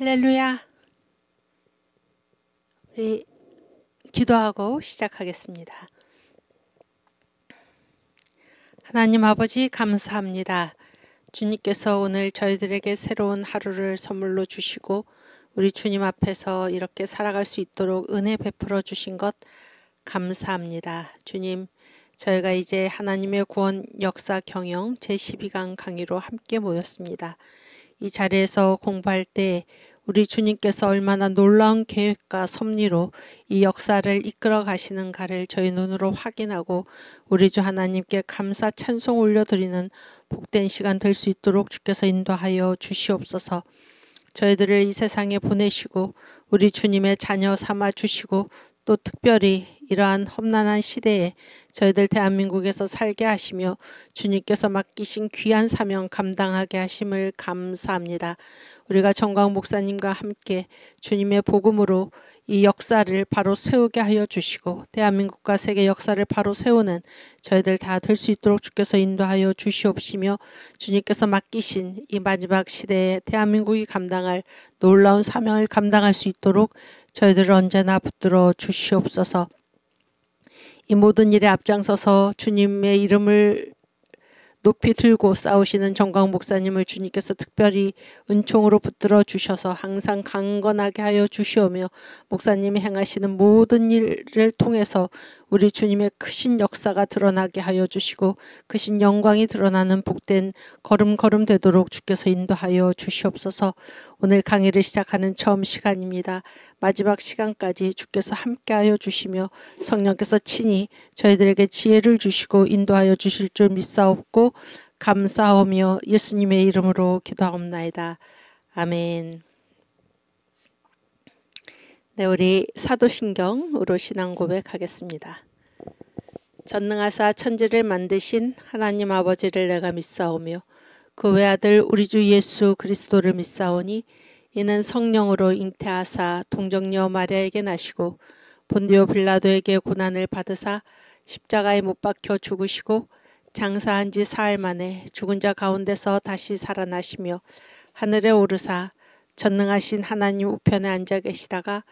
할렐루야. 우리 기도하고 시작하겠습니다. 하나님 아버지 감사합니다. 주님께서 오늘 저희들에게 새로운 하루를 선물로 주시고 우리 주님 앞에서 이렇게 살아갈 수 있도록 은혜 베풀어 주신 것 감사합니다. 주님, 저희가 이제 하나님의 구원 역사 경영 제12강 강의로 함께 모였습니다. 이 자리에서 공부할 때 우리 주님께서 얼마나 놀라운 계획과 섭리로 이 역사를 이끌어 가시는가를 저희 눈으로 확인하고 우리 주 하나님께 감사 찬송 올려드리는 복된 시간 될 수 있도록 주께서 인도하여 주시옵소서. 저희들을 이 세상에 보내시고 우리 주님의 자녀 삼아 주시고 또 특별히 이러한 험난한 시대에 저희들 대한민국에서 살게 하시며 주님께서 맡기신 귀한 사명 감당하게 하심을 감사합니다. 우리가 정광 목사님과 함께 주님의 복음으로 이 역사를 바로 세우게 하여 주시고 대한민국과 세계 역사를 바로 세우는 저희들 다 될 수 있도록 주께서 인도하여 주시옵시며 주님께서 맡기신 이 마지막 시대에 대한민국이 감당할 놀라운 사명을 감당할 수 있도록 저희들을 언제나 붙들어 주시옵소서. 이 모든 일에 앞장서서 주님의 이름을 높이 들고 싸우시는 정광 목사님을 주님께서 특별히 은총으로 붙들어 주셔서 항상 강건하게 하여 주시오며 목사님이 행하시는 모든 일을 통해서 우리 주님의 크신 역사가 드러나게 하여 주시고 크신 영광이 드러나는 복된 걸음걸음 되도록 주께서 인도하여 주시옵소서. 오늘 강의를 시작하는 처음 시간입니다. 마지막 시간까지 주께서 함께하여 주시며 성령께서 친히 저희들에게 지혜를 주시고 인도하여 주실 줄 믿사옵고 감사하며 예수님의 이름으로 기도하옵나이다. 아멘. 네, 우리 사도신경으로 신앙 고백하겠습니다. 전능하사 천지를 만드신 하나님 아버지를 내가 믿사오며 그 외아들 우리 주 예수 그리스도를 믿사오니 이는 성령으로 잉태하사 동정녀 마리아에게 나시고 본디오 빌라도에게 고난을 받으사 십자가에 못 박혀 죽으시고 장사한 지 사흘 만에 죽은 자 가운데서 다시 살아나시며 하늘에 오르사 전능하신 하나님 우편에 앉아 계시다가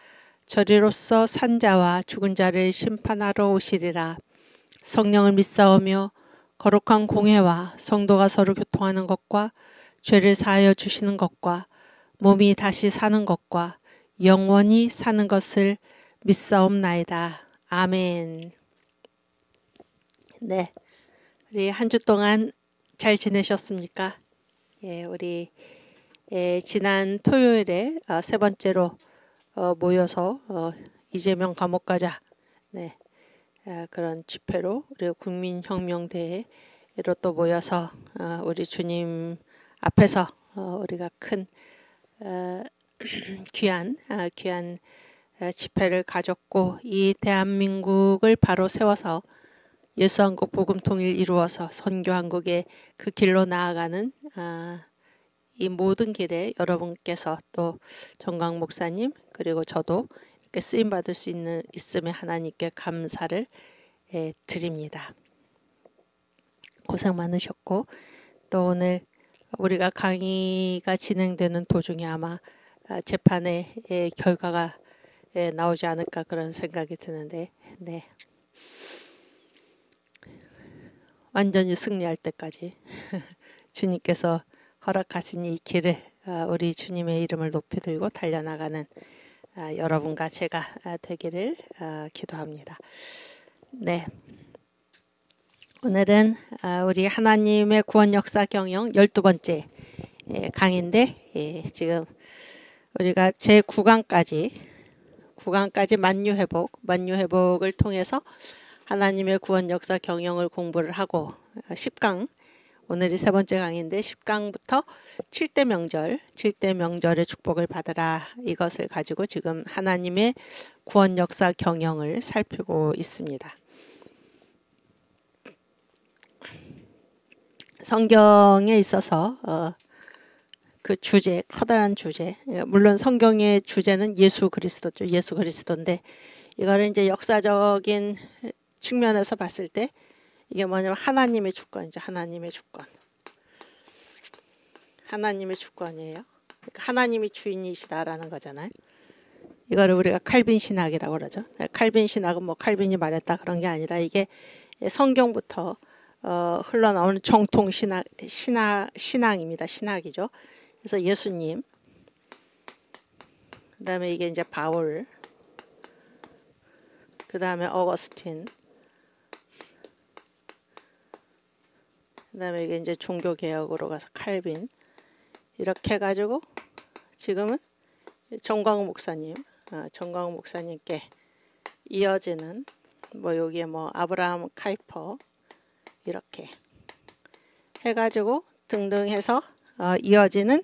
저리로서 산 자와 죽은 자를 심판하러 오시리라. 성령을 믿사오며 거룩한 공회와 성도가 서로 교통하는 것과 죄를 사하여 주시는 것과 몸이 다시 사는 것과 영원히 사는 것을 믿사옵나이다. 아멘. 네, 우리 한 주 동안 잘 지내셨습니까? 예, 우리 지난 토요일에 세 번째로 모여서 이재명 감옥 가자. 네, 그런 집회로 우리 국민혁명대회로 또 모여서 우리 주님 앞에서 우리가 큰 귀한 집회를 가졌고 이 대한민국을 바로 세워서 예수한국 복음 통일 이루어서 선교한국의 그 길로 나아가는 이 모든 길에 여러분께서 또 정광 목사님 그리고 저도 이렇게 쓰임 받을 수 있음에 하나님께 감사를 드립니다. 고생 많으셨고 또 오늘 우리가 강의가 진행되는 도중에 아마 재판의 결과가 나오지 않을까 그런 생각이 드는데 네. 완전히 승리할 때까지 주님께서 허락하신 이 길을 우리 주님의 이름을 높이 들고 달려나가는 여러분과 제가 되기를 기도합니다. 네, 오늘은 우리 하나님의 구원 역사 경영 12번째 강의인데 지금 우리가 제9강까지 만유회복을 통해서 하나님의 구원 역사 경영을 공부를 하고 10강 오늘이 세 번째 강의인데 10강부터 7대 명절의 축복을 받으라 이것을 가지고 지금 하나님의 구원 역사 경영을 살피고 있습니다. 성경에 있어서 그 주제, 커다란 주제, 물론 성경의 주제는 예수 그리스도죠. 예수 그리스도인데 이거를 이제 역사적인 측면에서 봤을 때 이게 뭐냐면 하나님의 주권이죠. 하나님의 주권이에요. 그러니까 하나님이 주인이시다라는 거잖아요. 이거를 우리가 칼빈 신학이라고 그러죠. 칼빈 신학은 뭐 칼빈이 말했다 그런 게 아니라 이게 성경부터 흘러나오는 정통 신앙입니다. 신학이죠. 그래서 예수님, 그 다음에 이게 이제 바울, 그 다음에 어거스틴, 그 다음에 이게 이제 종교개혁으로 가서 칼빈, 이렇게 해가지고 지금은 정광훈 목사님께 이어지는 뭐 여기에 뭐 아브라함 카이퍼 이렇게 해가지고 등등 해서 이어지는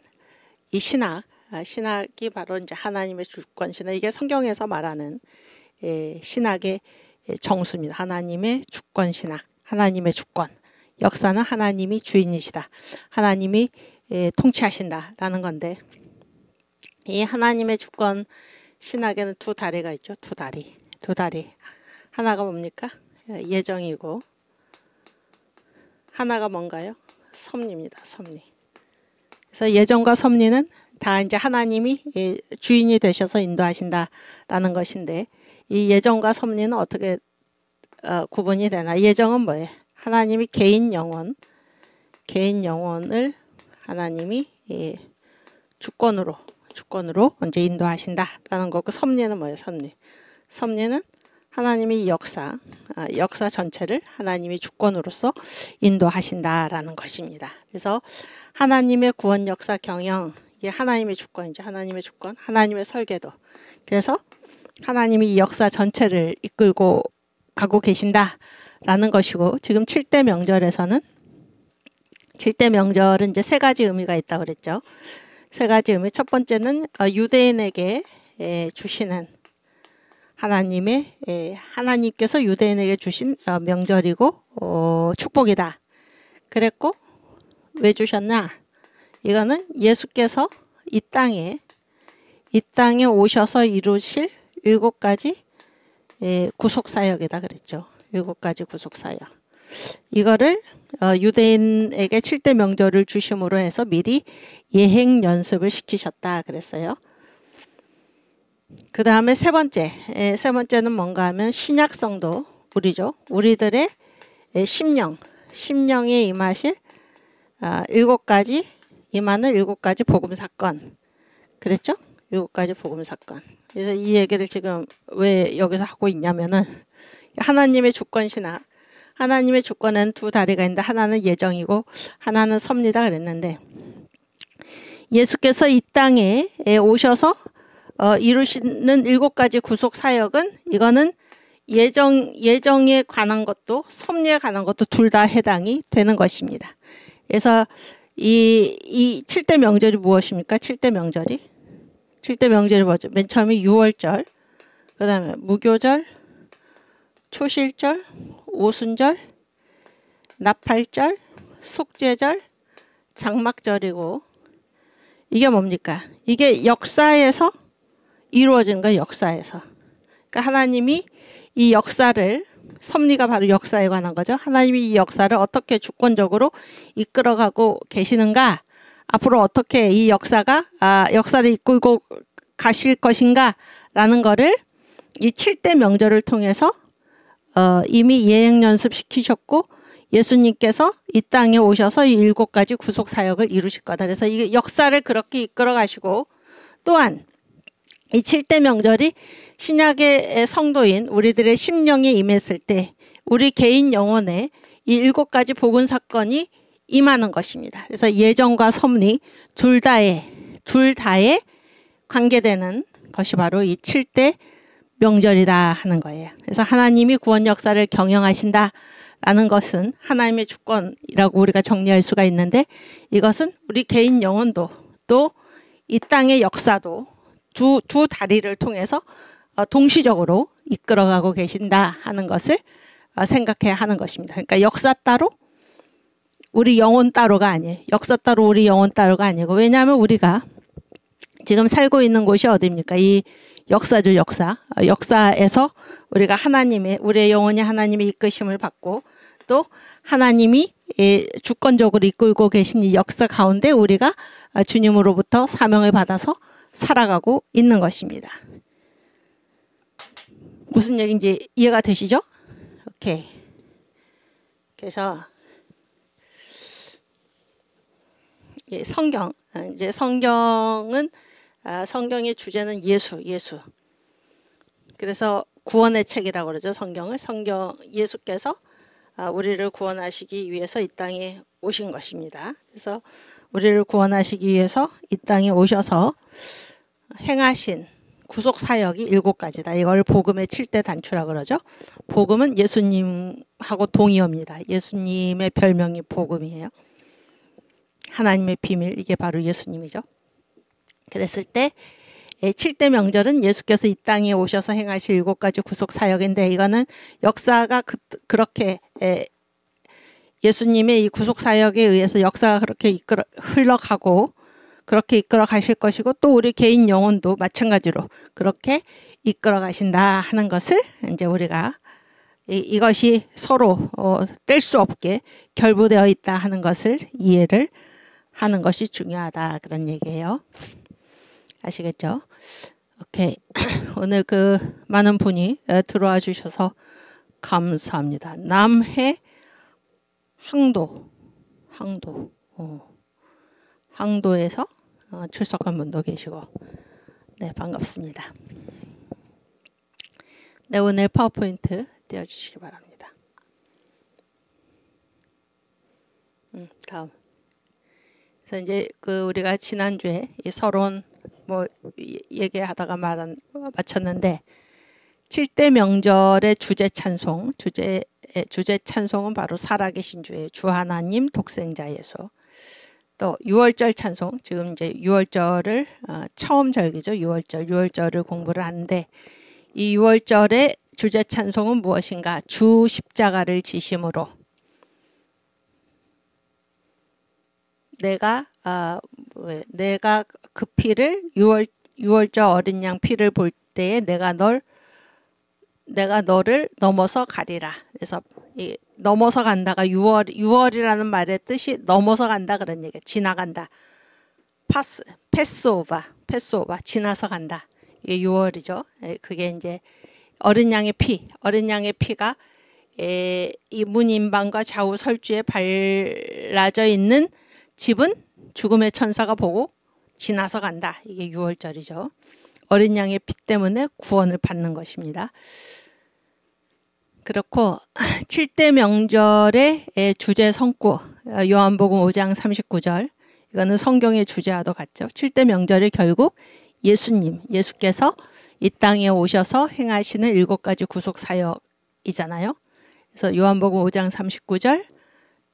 이 신학이 바로 이제 하나님의 주권 신학, 이게 성경에서 말하는 신학의 정수입니다. 하나님의 주권 신학, 하나님의 주권, 역사는 하나님이 주인이시다, 하나님이 통치하신다라는 건데, 이 하나님의 주권 신학에는 두 다리가 있죠. 두 다리. 하나가 뭡니까? 예정이고, 하나가 뭔가요? 섭리입니다. 섭리. 그래서 예정과 섭리는 다 이제 하나님이 주인이 되셔서 인도하신다라는 것인데, 이 예정과 섭리는 어떻게 구분이 되나? 예정은 뭐예요? 하나님이 개인 영혼을 하나님이 주권으로 언제 인도하신다라는 거고, 섭리는 뭐예요? 섭리는 하나님이 역사 전체를 하나님이 주권으로서 인도하신다라는 것입니다. 그래서 하나님의 구원 역사 경영, 이게 하나님의 주권이죠. 하나님의 주권, 하나님의 설계도. 그래서 하나님이 이 역사 전체를 이끌고 가고 계신다라는 것이고, 지금 7대 명절에서는 7대 명절은 이제 세 가지 의미가 있다고 그랬죠. 세 가지 의미. 첫 번째는 유대인에게 주시는 하나님께서 유대인에게 주신 명절이고 축복이다 그랬고, 왜 주셨나? 이거는 예수께서 이 땅에 오셔서 이루실 7가지 구속사역이다 그랬죠. 7가지 구속사역. 이거를 유대인에게 7대 명절을 주심으로 해서 미리 예행 연습을 시키셨다 그랬어요. 그 다음에 세 번째는 뭔가 하면 신약 성도, 우리들의 심령에 임하실 7가지 임하는 7가지 복음 사건 그랬죠? 7가지 복음 사건. 그래서 이 얘기를 지금 왜 여기서 하고 있냐면은, 하나님의 주권 신학, 하나님의 주권은 두 다리가 있는데 하나는 예정이고 하나는 섭리다 그랬는데, 예수께서 이 땅에 오셔서 이루시는 7가지 구속 사역은, 이거는 예정에 관한 것도 섭리에 관한 것도 둘 다 해당이 되는 것입니다. 그래서 이 7대 명절이 무엇입니까? 7대 명절이 뭐죠? 맨 처음에 유월절, 그 다음에 무교절, 초실절, 오순절, 나팔절, 속죄절, 장막절이고, 이게 뭡니까? 이게 역사에서 이루어진 거예요. 역사에서. 그러니까 하나님이 이 역사를, 섭리가 바로 역사에 관한 거죠. 하나님이 이 역사를 어떻게 주권적으로 이끌어가고 계시는가, 앞으로 어떻게 이 역사를 이끌고 가실 것인가 라는 거를 이 7대 명절을 통해서 이미 예행 연습시키셨고, 예수님께서 이 땅에 오셔서 이 7가지 구속 사역을 이루실 거다. 그래서 이 역사를 그렇게 이끌어 가시고, 또한 이 7대 명절이 신약의 성도인 우리들의 심령에 임했을 때 우리 개인 영혼에 이 7가지 복음 사건이 임하는 것입니다. 그래서 예정과 섭리 둘 다에 관계되는 것이 바로 이 7대 명절이다 하는 거예요. 그래서 하나님이 구원 역사를 경영하신다라는 것은 하나님의 주권이라고 우리가 정리할 수가 있는데, 이것은 우리 개인 영혼도 또 이 땅의 역사도 두 다리를 통해서 동시적으로 이끌어가고 계신다 하는 것을 생각해야 하는 것입니다. 그러니까 역사 따로 우리 영혼 따로가 아니에요. 역사 따로 우리 영혼 따로가 아니고, 왜냐하면 우리가 지금 살고 있는 곳이 어디입니까? 이 역사죠, 역사. 역사에서 우리가 우리의 영혼이 하나님의 이끄심을 받고, 또 하나님이 주권적으로 이끌고 계신 이 역사 가운데 우리가 주님으로부터 사명을 받아서 살아가고 있는 것입니다. 무슨 얘기인지 이해가 되시죠? 오케이. 그래서 성경, 이제 성경은 성경의 주제는 예수. 그래서 구원의 책이라고 그러죠. 성경을. 예수께서 우리를 구원하시기 위해서 이 땅에 오신 것입니다. 그래서 우리를 구원하시기 위해서 이 땅에 오셔서 행하신 구속 사역이 7가지다. 이걸 복음의 7대 단추라고 그러죠. 복음은 예수님하고 동의어입니다. 예수님의 별명이 복음이에요. 하나님의 비밀, 이게 바로 예수님이죠. 그랬을 때 7대 명절은 예수께서 이 땅에 오셔서 행하실 7가지 구속 사역인데, 이거는 역사가 그렇게 예수님의 이 구속 사역에 의해서 역사가 그렇게 흘러가고 그렇게 이끌어 가실 것이고, 또 우리 개인 영혼도 마찬가지로 그렇게 이끌어 가신다 하는 것을 이제 우리가 이것이 서로 뗄 수 없게 결부되어 있다 하는 것을 이해를 하는 것이 중요하다, 그런 얘기예요. 아시겠죠? 오케이. 오늘 많은 분이 들어와 주셔서 감사합니다. 남해 항도에서 출석한 분도 계시고, 네, 반갑습니다. 네, 오늘 파워포인트 띄워주시기 바랍니다. 다음. 그래서 이제 우리가 지난주에 이 서론 얘기하다가 마쳤는데, 7대 명절의 주제 찬송은 바로 살아계신 주 하나님 독생자 예수. 또 6월절 찬송, 지금 이제 6월절을 처음 절기죠. 6월절을 공부를 하는데, 이 6월절의 주제 찬송은 무엇인가? 주 십자가를 지심으로 내가 그 피를 6월절 어린 양 피를 볼 때에 내가 너를 넘어서 가리라. 그래서 이 넘어서 간다가 6월이라는 말의 뜻이 넘어서 간다, 그런 얘기예요. 지나간다. 패스오버 지나서 간다. 이게 6월이죠. 그게 이제 어린 양의 피가 이 문인방과 좌우 설주에 발라져 있는 집은 죽음의 천사가 보고 지나서 간다. 이게 6월절이죠. 어린 양의 피 때문에 구원을 받는 것입니다. 그렇고 7대 명절의 주제 성구, 요한복음 5장 39절, 이거는 성경의 주제와도 같죠. 7대 명절이 결국 예수께서 이 땅에 오셔서 행하시는 7가지 구속 사역이잖아요. 그래서 요한복음 5장 39절,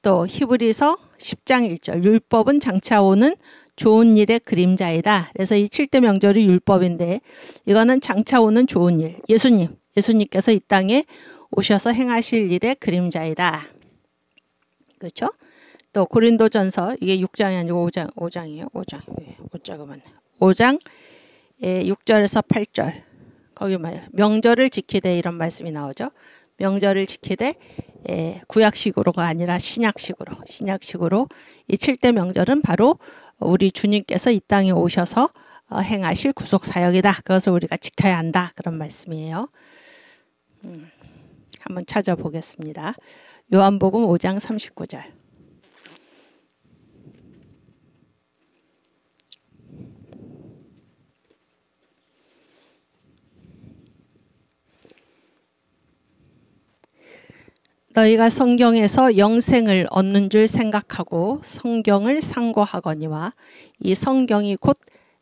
또 히브리서 10장 1절, 율법은 장차 오는 좋은 일의 그림자이다. 그래서 이 7대 명절이 율법인데, 이거는 장차 오는 좋은 일, 예수님께서 이 땅에 오셔서 행하실 일의 그림자이다. 그렇죠? 또 고린도전서, 이게 6장이 아니고 5장이에요. 5장 6절에서 8절, 거기 명절을 지키되 이런 말씀이 나오죠. 명절을 지키되 구약식으로가 아니라 신약식으로 이 7대 명절은 바로 우리 주님께서 이 땅에 오셔서 행하실 구속 사역이다. 그것을 우리가 지켜야 한다, 그런 말씀이에요. 한번 찾아보겠습니다. 요한복음 5장 39절. 너희가 성경에서 영생을 얻는 줄 생각하고 성경을 상고하거니와 이 성경이 곧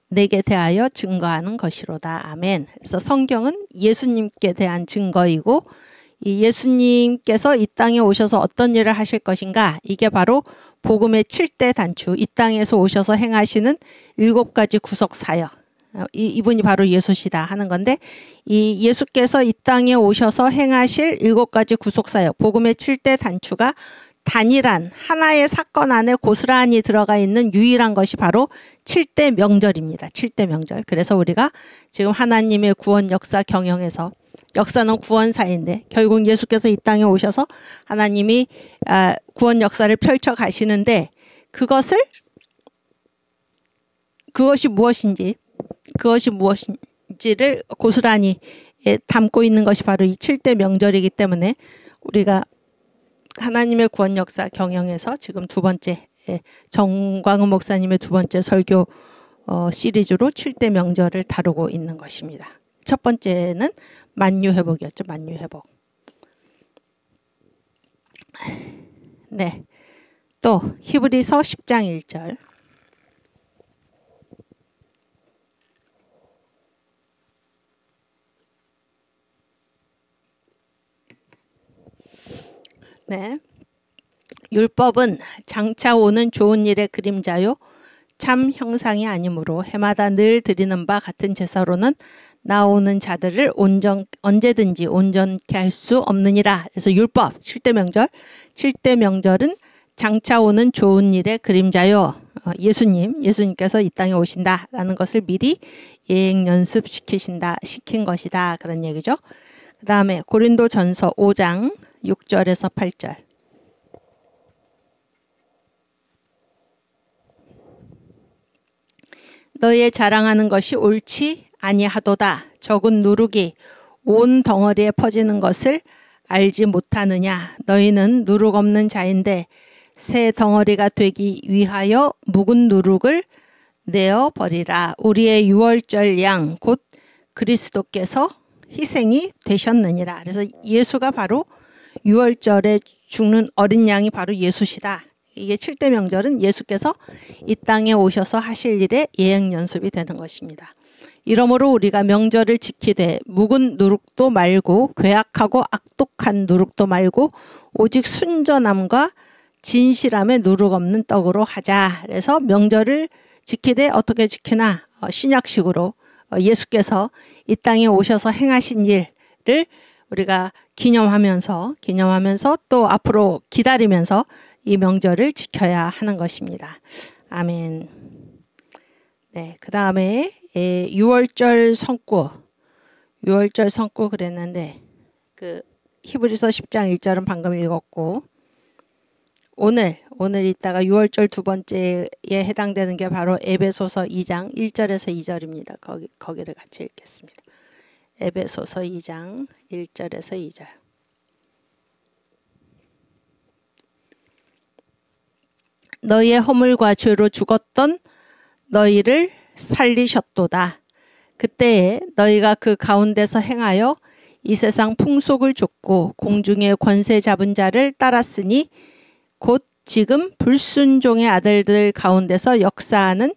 내게 대하여 증거하는 것이로다. 아멘. 그래서 성경은 예수님께 대한 증거이고, 이 예수님께서 이 땅에 오셔서 어떤 일을 하실 것인가, 이게 바로 복음의 7대 단추, 이 땅에서 오셔서 행하시는 7가지 구속 사역, 이분이 바로 예수시다 하는 건데, 이 예수께서 이 땅에 오셔서 행하실 7가지 구속 사역, 복음의 7대 단추가 단일한 하나의 사건 안에 고스란히 들어가 있는 유일한 것이 바로 7대 명절입니다. 7대 명절. 그래서 우리가 지금 하나님의 구원 역사 경영에서 역사는 구원사인데 결국 예수께서 이 땅에 오셔서 하나님이 구원 역사를 펼쳐 가시는데 그것이 무엇인지를 고스란히 담고 있는 것이 바로 이 7대 명절이기 때문에 우리가 하나님의 구원 역사 경영에서 지금 두 번째 정광훈 목사님의 두 번째 설교 시리즈로 7대 명절을 다루고 있는 것입니다. 첫 번째는 만유회복이었죠. 만유회복. 네. 또 히브리서 10장 1절. 네. 율법은 장차 오는 좋은 일의 그림자요 참 형상이 아니므로 해마다 늘 드리는 바 같은 제사로는 나오는 자들을 언제든지 온전케 할 수 없느니라. 그래서 율법 7대 명절, 7대 명절은 장차 오는 좋은 일의 그림자요. 예수님께서 이 땅에 오신다라는 것을 미리 예행 연습시킨 것이다. 그런 얘기죠. 그 다음에 고린도전서 5장 6절에서 8절. 너희의 자랑하는 것이 옳지 아니하도다. 적은 누룩이 온 덩어리에 퍼지는 것을 알지 못하느냐. 너희는 누룩 없는 자인데 새 덩어리가 되기 위하여 묵은 누룩을 내어버리라. 우리의 유월절 양 곧 그리스도께서 희생이 되셨느니라. 그래서 예수가 바로 유월절에 죽는 어린 양이 바로 예수시다. 이게 7대 명절은 예수께서 이 땅에 오셔서 하실 일의 예행 연습이 되는 것입니다. 이러므로 우리가 명절을 지키되 묵은 누룩도 말고 괴악하고 악독한 누룩도 말고 오직 순전함과 진실함의 누룩 없는 떡으로 하자. 그래서 명절을 지키되 어떻게 지키나 신약식으로 예수께서 이 땅에 오셔서 행하신 일을 우리가 기념하면서 또 앞으로 기다리면서 이 명절을 지켜야 하는 것입니다. 아멘. 네, 그 다음에 유월절 성구 그랬는데 그 히브리서 10장 1절은 방금 읽었고 오늘 이따가 유월절 두 번째에 해당되는 게 바로 에베소서 2장 1절에서 2절입니다. 거기를 같이 읽겠습니다. 에베소서 2장 1절에서 2절. 너희의 허물과 죄로 죽었던 너희를 살리셨도다. 그때에 너희가 그 가운데서 행하여 이 세상 풍속을 좇고 공중의 권세 잡은 자를 따랐으니 곧 지금 불순종의 아들들 가운데서 역사하는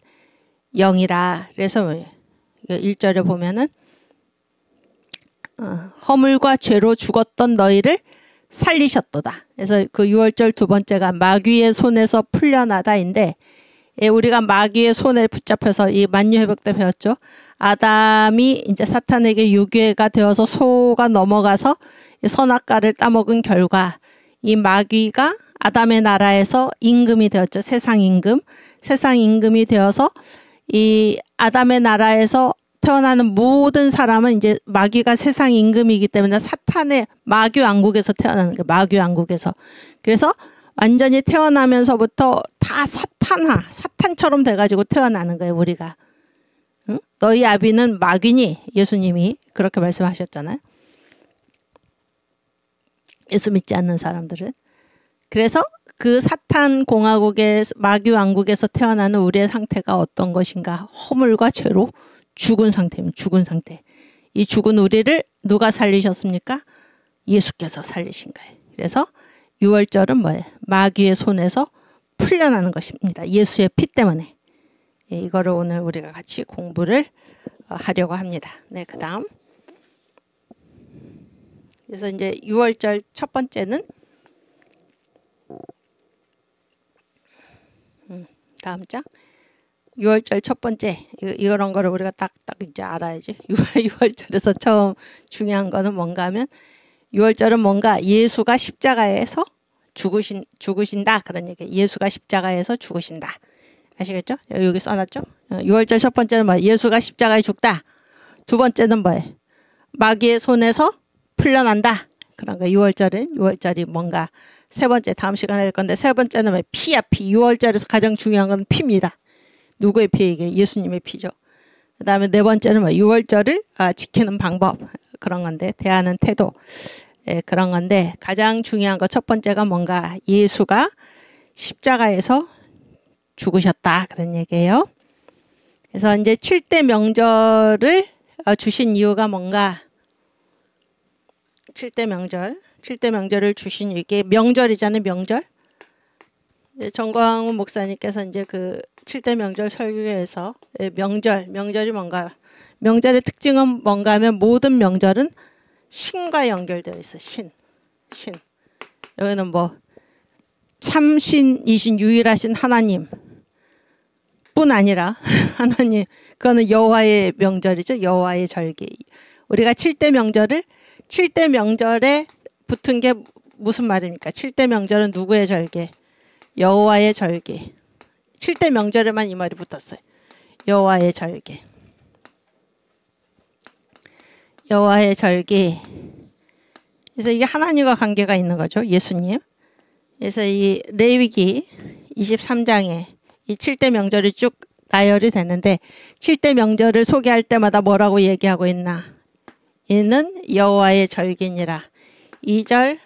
영이라. 그래서 1절에 보면은 허물과 죄로 죽었던 너희를 살리셨도다. 그래서 그 유월절 두 번째가 마귀의 손에서 풀려나다인데 우리가 마귀의 손에 붙잡혀서 이 만유회복 때 배웠죠. 아담이 이제 사탄에게 유괴가 되어서 소가 넘어가서 선악과를 따먹은 결과 이 마귀가 아담의 나라에서 임금이 되었죠. 세상 임금이 되어서 이 아담의 나라에서 태어나는 모든 사람은 이제 마귀가 세상 임금이기 때문에 사탄의 마귀 왕국에서 태어나는 거예요. 마귀 왕국에서. 그래서 완전히 태어나면서부터 다 사탄처럼 돼가지고 태어나는 거예요. 우리가. 응? 너희 아비는 마귀니? 예수님이 그렇게 말씀하셨잖아요. 예수 믿지 않는 사람들은. 그래서 그 사탄 공화국의 마귀 왕국에서 태어나는 우리의 상태가 어떤 것인가? 허물과 죄로 죽은 상태입니다. 죽은 상태. 이 죽은 우리를 누가 살리셨습니까? 예수께서 살리신 거예요. 그래서 유월절은 뭐예요? 마귀의 손에서 풀려나는 것입니다. 예수의 피 때문에. 이거를 오늘 우리가 같이 공부를 하려고 합니다. 네, 그 다음. 그래서 이제 유월절 첫 번째는 다음 장. 6월절 첫 번째 이런 거를 우리가 딱 이제 알아야지. 6월절에서 처음 중요한 거는 뭔가 하면 6월절은 뭔가 예수가 십자가에서 죽으신다 그런 얘기. 예수가 십자가에서 죽으신다. 아시겠죠? 여기 써놨죠? 6월절 첫 번째는 뭐 예수가 십자가에 죽다. 두 번째는 뭐예요? 마귀의 손에서 풀려난다. 그런 거 6월절이 뭔가 세 번째 다음 시간에 할 건데 세 번째는 왜 피야 피. 6월절에서 가장 중요한 건 피입니다. 누구의 피? 이게 예수님의 피죠. 그 다음에 네 번째는 뭐 6월절을 지키는 방법 그런 건데 대하는 태도 그런 건데 가장 중요한 거 첫 번째가 뭔가 예수가 십자가에서 죽으셨다 그런 얘기예요. 그래서 이제 7대 명절을 주신 이유가 뭔가 7대 명절을 주신 이게 명절이잖아요. 명절. 정광훈 목사님께서 이제 그 7대 명절 설교에서 명절이 뭔가 명절의 특징은 뭔가 하면 모든 명절은 신과 연결되어 있어. 신. 여기는 뭐 참신이신 유일하신 하나님 뿐 아니라 하나님 그거는 여호와의 명절이죠. 여호와의 절기. 우리가 7대 명절에 붙은 게 무슨 말입니까? 7대 명절은 누구의 절기? 여호와의 절기. 7대 명절에만 이 말이 붙었어요. 여호와의 절기. 여호와의 절기. 그래서 이게 하나님과 관계가 있는 거죠. 예수님. 그래서 이 레위기 23장에 이 7대 명절이 쭉 나열이 되는데 7대 명절을 소개할 때마다 뭐라고 얘기하고 있나? 이는 여호와의 절기니라. 2절,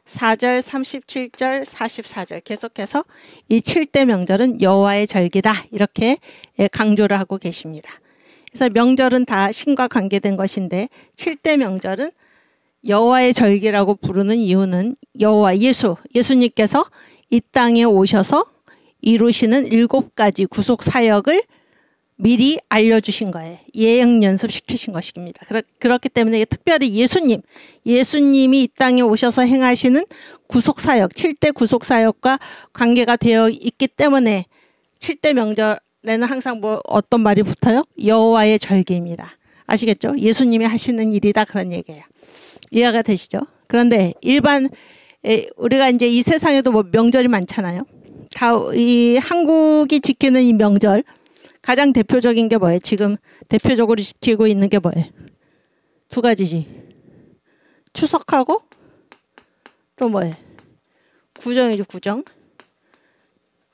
4절, 37절, 44절 계속해서 이 7대 명절은 여호와의 절기다. 이렇게 강조를 하고 계십니다. 그래서 명절은 다 신과 관계된 것인데 7대 명절은 여호와의 절기라고 부르는 이유는 예수님께서 이 땅에 오셔서 이루시는 7가지 구속 사역을 미리 알려주신 거예요. 예행 연습시키신 것입니다. 그렇기 때문에 특별히 예수님이 이 땅에 오셔서 행하시는 구속사역, 7대 구속사역과 관계가 되어 있기 때문에 7대 명절에는 항상 어떤 말이 붙어요? 여호와의 절기입니다. 아시겠죠? 예수님이 하시는 일이다 그런 얘기예요. 이해가 되시죠? 그런데 우리가 이제 이 세상에도 뭐 명절이 많잖아요. 이 한국이 지키는 이 명절 가장 대표적인 게 뭐예요? 지금 대표적으로 지키고 있는 게 뭐예요? 2가지지. 추석하고 또 뭐예요? 구정이죠, 구정.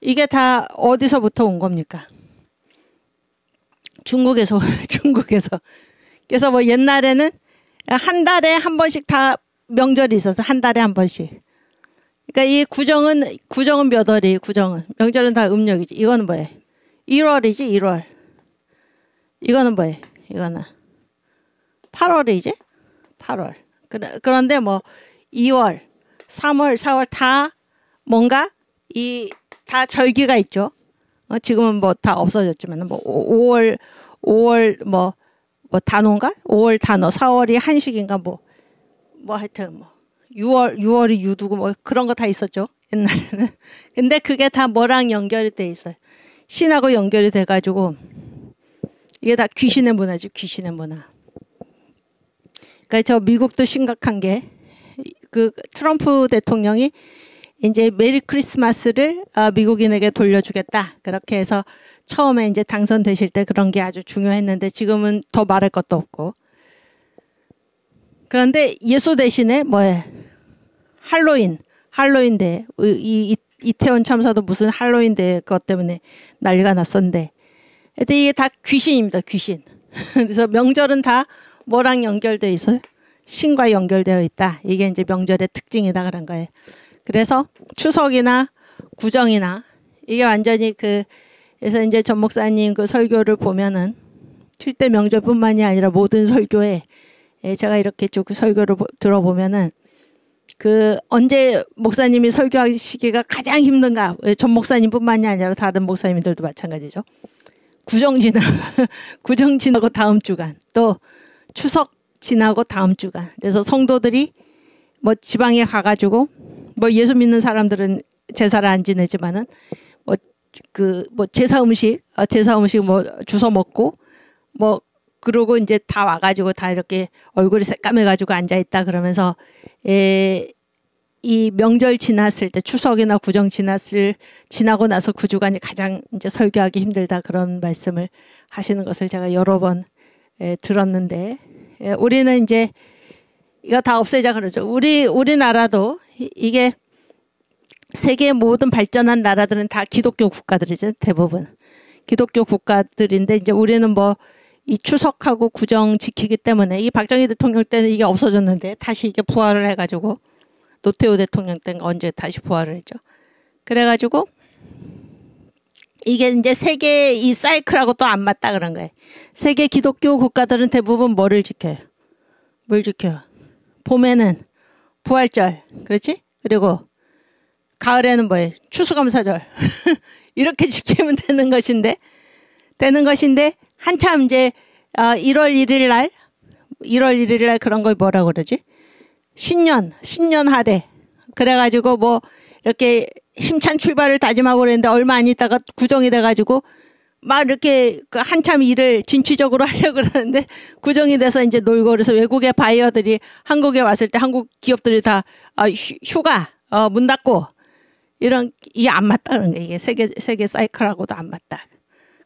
이게 다 어디서부터 온 겁니까? 중국에서. 그래서 뭐 옛날에는 한 달에 한 번씩 다 명절이 있어서 한 달에 한 번씩. 그러니까 이 구정은 몇 월이에요? 명절은 다 음력이지. 이거는 뭐예요? 1월이지 1월. 이거는 뭐예요? 이거는 8월이지 8월. 그런데 뭐 2월, 3월, 4월 다 뭔가 다 절기가 있죠. 지금은 뭐 다 없어졌지만 뭐 5월 뭐 단오인가? 5월 단오, 4월이 한식인가 뭐 하여튼 뭐 6월이 유두고 뭐 그런 거 다 있었죠. 옛날에는. 근데 그게 다 뭐랑 연결이 돼 있어요. 신하고 연결이 돼가지고 이게 다 귀신의 문화지. 귀신의 문화. 그러니까 저 미국도 심각한 게 그 트럼프 대통령이 이제 메리 크리스마스를 미국인에게 돌려주겠다. 그렇게 해서 처음에 이제 당선되실 때 그런 게 아주 중요했는데 지금은 더 말할 것도 없고. 그런데 예수 대신에 뭐예요? 할로윈데 이태원 참사도 무슨 할로윈데 그것 때문에 난리가 났었는데 근데 이게 다 귀신입니다. 귀신. 그래서 명절은 다 뭐랑 연결되어 있어요? 신과 연결되어 있다. 이게 이제 명절의 특징이다 그런 거예요. 그래서 추석이나 구정이나 이게 완전히 그래서 이제 전 목사님 그 설교를 보면은 7대 명절뿐만이 아니라 모든 설교에 제가 이렇게 쭉 설교를 들어보면은 언제 목사님이 설교하시기가 가장 힘든가? 전 목사님뿐만이 아니라 다른 목사님들도 마찬가지죠. 구정 지나고 다음 주간, 또 추석 지나고 다음 주간. 그래서 성도들이 뭐 지방에 가가지고 뭐 예수 믿는 사람들은 제사를 안 지내지만은 제사 음식 뭐 주워 먹고 뭐 그러고 이제 다 와가지고 다 이렇게 얼굴이 새까매가지고 앉아있다 그러면서 이 명절 지났을 때 추석이나 구정 지나고 나서 그 주간이 가장 이제 설교하기 힘들다 그런 말씀을 하시는 것을 제가 여러 번 들었는데 우리는 이제 이거 다 없애자 그러죠. 우리나라도 이게 세계 모든 발전한 나라들은 다 기독교 국가들이죠. 대부분 기독교 국가들인데 이제 우리는 뭐 이 추석하고 구정 지키기 때문에 이 박정희 대통령 때는 이게 없어졌는데 다시 이게 부활을 해가지고 노태우 대통령 때는 언제 다시 부활을 했죠. 그래가지고 이게 이제 세계 이 사이클하고 또 안 맞다 그런 거예요. 세계 기독교 국가들은 대부분 뭐를 지켜요? 뭘 지켜요? 봄에는 부활절, 그렇지? 그리고 가을에는 뭐예요? 추수감사절. 이렇게 지키면 되는 것인데 한참 이제 1월 1일 날 그런 걸 뭐라고 그러지? 신년 할애. 그래가지고 뭐 이렇게 힘찬 출발을 다짐하고 그랬는데 얼마 안 있다가 구정이 돼가지고 막 이렇게 한참 일을 진취적으로 하려고 그러는데 구정이 돼서 이제 놀고 그래서 외국의 바이어들이 한국에 왔을 때 한국 기업들이 다 휴가 문 닫고 이런 이게 안 맞다 그런 거예요. 이게 세계 사이클하고도 안 맞다.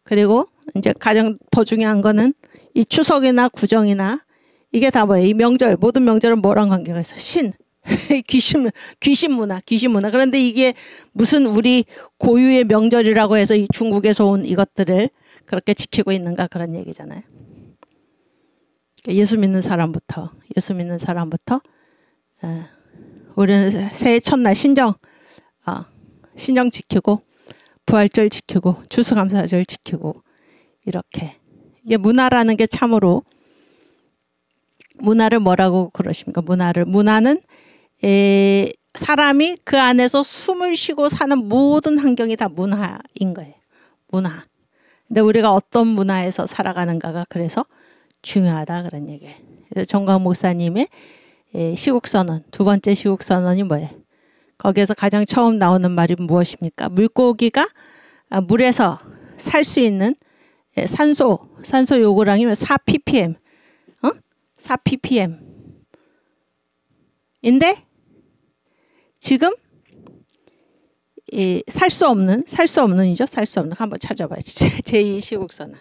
그리고 이제 가장 더 중요한 거는 이 추석이나 구정이나 이게 다 뭐예요? 이 명절 모든 명절은 뭐랑 관계가 있어? 귀신 문화. 그런데 이게 무슨 우리 고유의 명절이라고 해서 이 중국에서 온 이것들을 그렇게 지키고 있는가 그런 얘기잖아요. 예수 믿는 사람부터 우리는 새해 첫날 신정 지키고 부활절 지키고 추수감사절 지키고 이렇게 이게 문화라는 게 참으로 문화를 뭐라고 그러십니까? 문화는 사람이 그 안에서 숨을 쉬고 사는 모든 환경이 다 문화인 거예요. 문화. 근데 우리가 어떤 문화에서 살아가는가가 그래서 중요하다 그런 얘기예요. 그래서 정광 목사님의 시국선언, 두 번째 시국선언이 뭐예요? 거기에서 가장 처음 나오는 말이 무엇입니까? 물고기가 물에서 살 수 있는 산소 요구량이면 4ppm. 4ppm. 인데 지금 살 수 없는 한번 찾아봐요. 제2시국선언.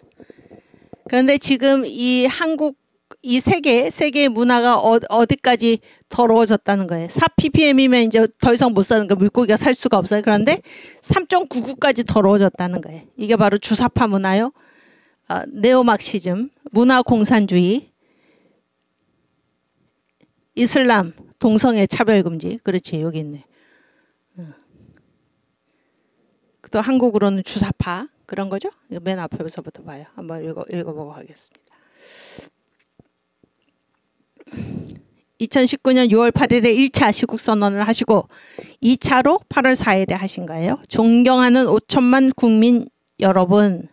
그런데 지금 이 한국 이 세계의 문화가 어디까지 더러워졌다는 거예요. 4ppm이면 이제 더 이상 못 사는 거 물고기가 살 수가 없어요. 그런데 3.99까지 더러워졌다는 거예요. 이게 바로 주사파 문화요. 네오막시즘, 문화 공산주의, 이슬람, 동성애 차별금지. 그렇지, 여기 있네. 또 한국으로는 주사파 그런 거죠. 이거 맨 앞에서부터 봐요. 한번 읽어보고 하겠습니다. 2019년 6월 8일에 1차 시국선언을 하시고 2차로 8월 4일에 하신 거예요. 존경하는 5천만 국민 여러분.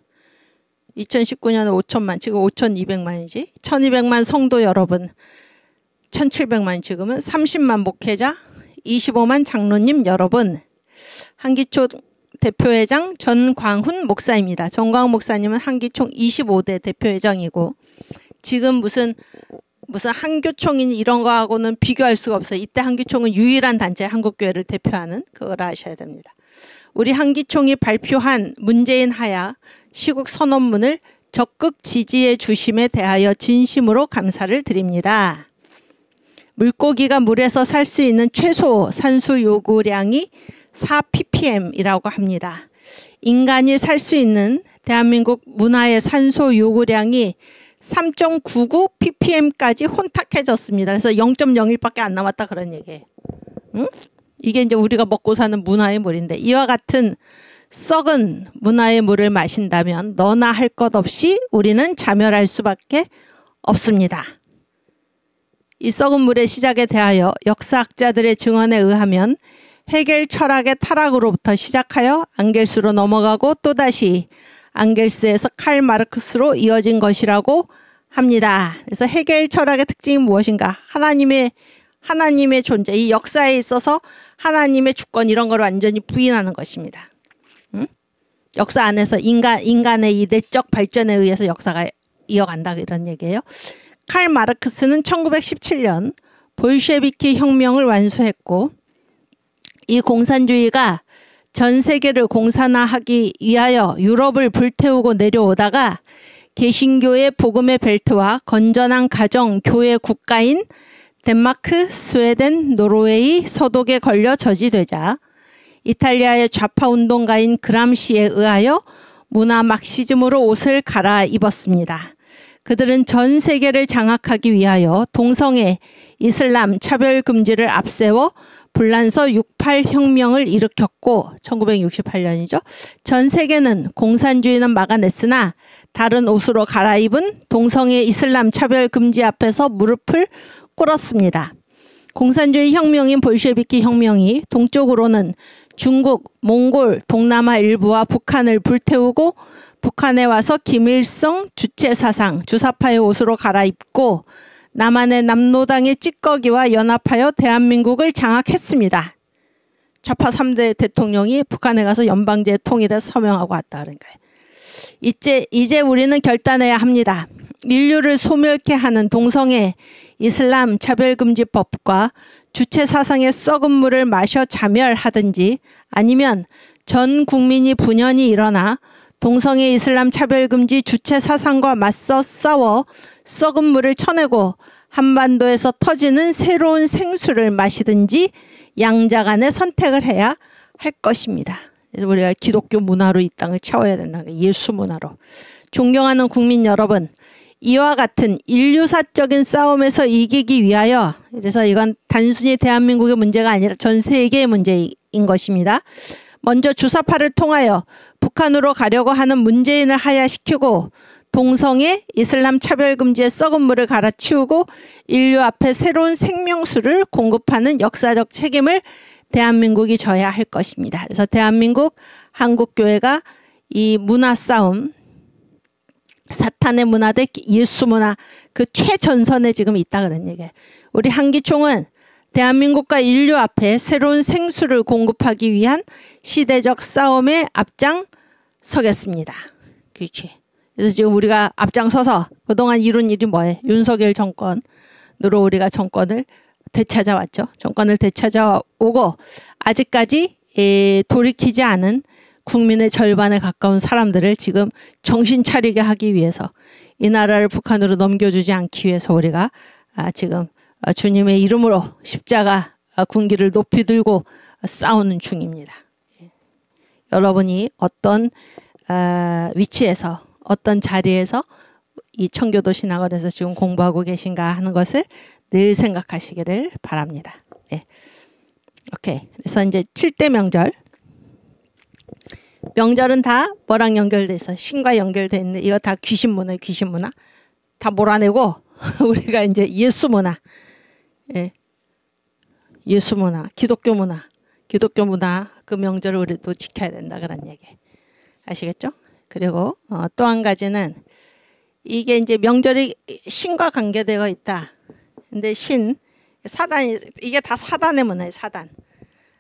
2019년에 5천만, 지금 5,200만이지. 1,200만 성도 여러분. 1,700만, 지금은 30만 목회자, 25만 장로님 여러분. 한기총 대표회장 전광훈 목사입니다. 전광훈 목사님은 한기총 25대 대표회장이고 지금 무슨 한교총인 이런 거하고는 비교할 수가 없어요. 이때 한기총은 유일한 단체 한국교회를 대표하는 그걸 아셔야 됩니다. 우리 한기총이 발표한 문재인 하야 시국 선언문을 적극 지지해 주심에 대하여 진심으로 감사를 드립니다. 물고기가 물에서 살 수 있는 최소 산수 요구량이 4ppm이라고 합니다. 인간이 살 수 있는 대한민국 문화의 산소 요구량이 3.99ppm까지 혼탁해졌습니다. 그래서 0.01밖에 안 남았다 그런 얘기예요. 응? 이게 이제 우리가 먹고 사는 문화의 물인데 이와 같은 썩은 문화의 물을 마신다면 너나 할 것 없이 우리는 자멸할 수밖에 없습니다. 이 썩은 물의 시작에 대하여 역사학자들의 증언에 의하면 헤겔 철학의 타락으로부터 시작하여 앙겔스로 넘어가고 또다시 앙겔스에서 칼 마르크스로 이어진 것이라고 합니다. 그래서 헤겔 철학의 특징이 무엇인가? 하나님의 존재, 이 역사에 있어서 하나님의 주권 이런 걸 완전히 부인하는 것입니다. 응? 역사 안에서 인간의 이 내적 발전에 의해서 역사가 이어간다 이런 얘기예요. 칼 마르크스는 1917년 볼셰비키 혁명을 완수했고 이 공산주의가 전 세계를 공산화하기 위하여 유럽을 불태우고 내려오다가 개신교의 복음의 벨트와 건전한 가정, 교회 국가인 덴마크, 스웨덴, 노르웨이 소독에 걸려 저지되자 이탈리아의 좌파 운동가인 그람시에 의하여 문화 막시즘으로 옷을 갈아입었습니다. 그들은 전 세계를 장악하기 위하여 동성애, 이슬람 차별 금지를 앞세워 불란서 68 혁명을 일으켰고 1968년이죠. 전 세계는 공산주의는 막아냈으나 다른 옷으로 갈아입은 동성애 이슬람 차별 금지 앞에서 무릎을 꿇었습니다. 공산주의 혁명인 볼셰비키 혁명이 동쪽으로는 중국, 몽골, 동남아 일부와 북한을 불태우고 북한에 와서 김일성 주체사상, 주사파의 옷으로 갈아입고 남한의 남노당의 찌꺼기와 연합하여 대한민국을 장악했습니다. 좌파 3대 대통령이 북한에 가서 연방제 통일에 서명하고 왔다 그런 거예요. 이제 우리는 결단해야 합니다. 인류를 소멸케 하는 동성애, 이슬람 차별금지법과 주체사상의 썩은 물을 마셔 자멸하든지 아니면 전 국민이 분연히 일어나 동성애 이슬람 차별금지 주체사상과 맞서 싸워 썩은 물을 쳐내고 한반도에서 터지는 새로운 생수를 마시든지 양자 간의 선택을 해야 할 것입니다. 그래서 우리가 기독교 문화로 이 땅을 채워야 된다. 예수 문화로. 존경하는 국민 여러분, 이와 같은 인류사적인 싸움에서 이기기 위하여, 그래서 이건 단순히 대한민국의 문제가 아니라 전 세계의 문제인 것입니다. 먼저 주사파를 통하여 북한으로 가려고 하는 문재인을 하야시키고 동성애 이슬람 차별금지의 썩은 물을 갈아치우고 인류 앞에 새로운 생명수를 공급하는 역사적 책임을 대한민국이 져야 할 것입니다. 그래서 대한민국 한국교회가 이 문화 싸움, 사탄의 문화 대 예수 문화 그 최전선에 지금 있다 그런 얘기예요. 우리 한기총은 대한민국과 인류 앞에 새로운 생수를 공급하기 위한 시대적 싸움에 앞장서겠습니다. 그렇지. 그래서 지금 우리가 앞장서서 그동안 이룬 일이 뭐예요? 윤석열 정권으로 우리가 정권을 되찾아왔죠. 정권을 되찾아오고 아직까지 돌이키지 않은 국민의 절반에 가까운 사람들을 지금 정신 차리게 하기 위해서 이 나라를 북한으로 넘겨주지 않기 위해서 우리가 지금 주님의 이름으로 십자가 군기를 높이 들고 싸우는 중입니다. 여러분이 어떤 위치에서 어떤 자리에서 이 청교도 신학원에서 지금 공부하고 계신가 하는 것을 늘 생각하시기를 바랍니다. 네. 오케이. 그래서 이제 7대 명절. 명절은 다 뭐랑 연결돼 있어? 신과 연결돼 있는데 이거 다 귀신 문화예요. 귀신 문화. 다 몰아내고 우리가 이제 예수 문화. 예. 예수 문화, 기독교 문화. 기독교 문화 그 명절을 우리도 지켜야 된다 그런 얘기. 아시겠죠? 그리고 또 한 가지는 이게 이제 명절이 신과 관계되어 있다. 근데 사단이 이게 다 사단의 문화예요.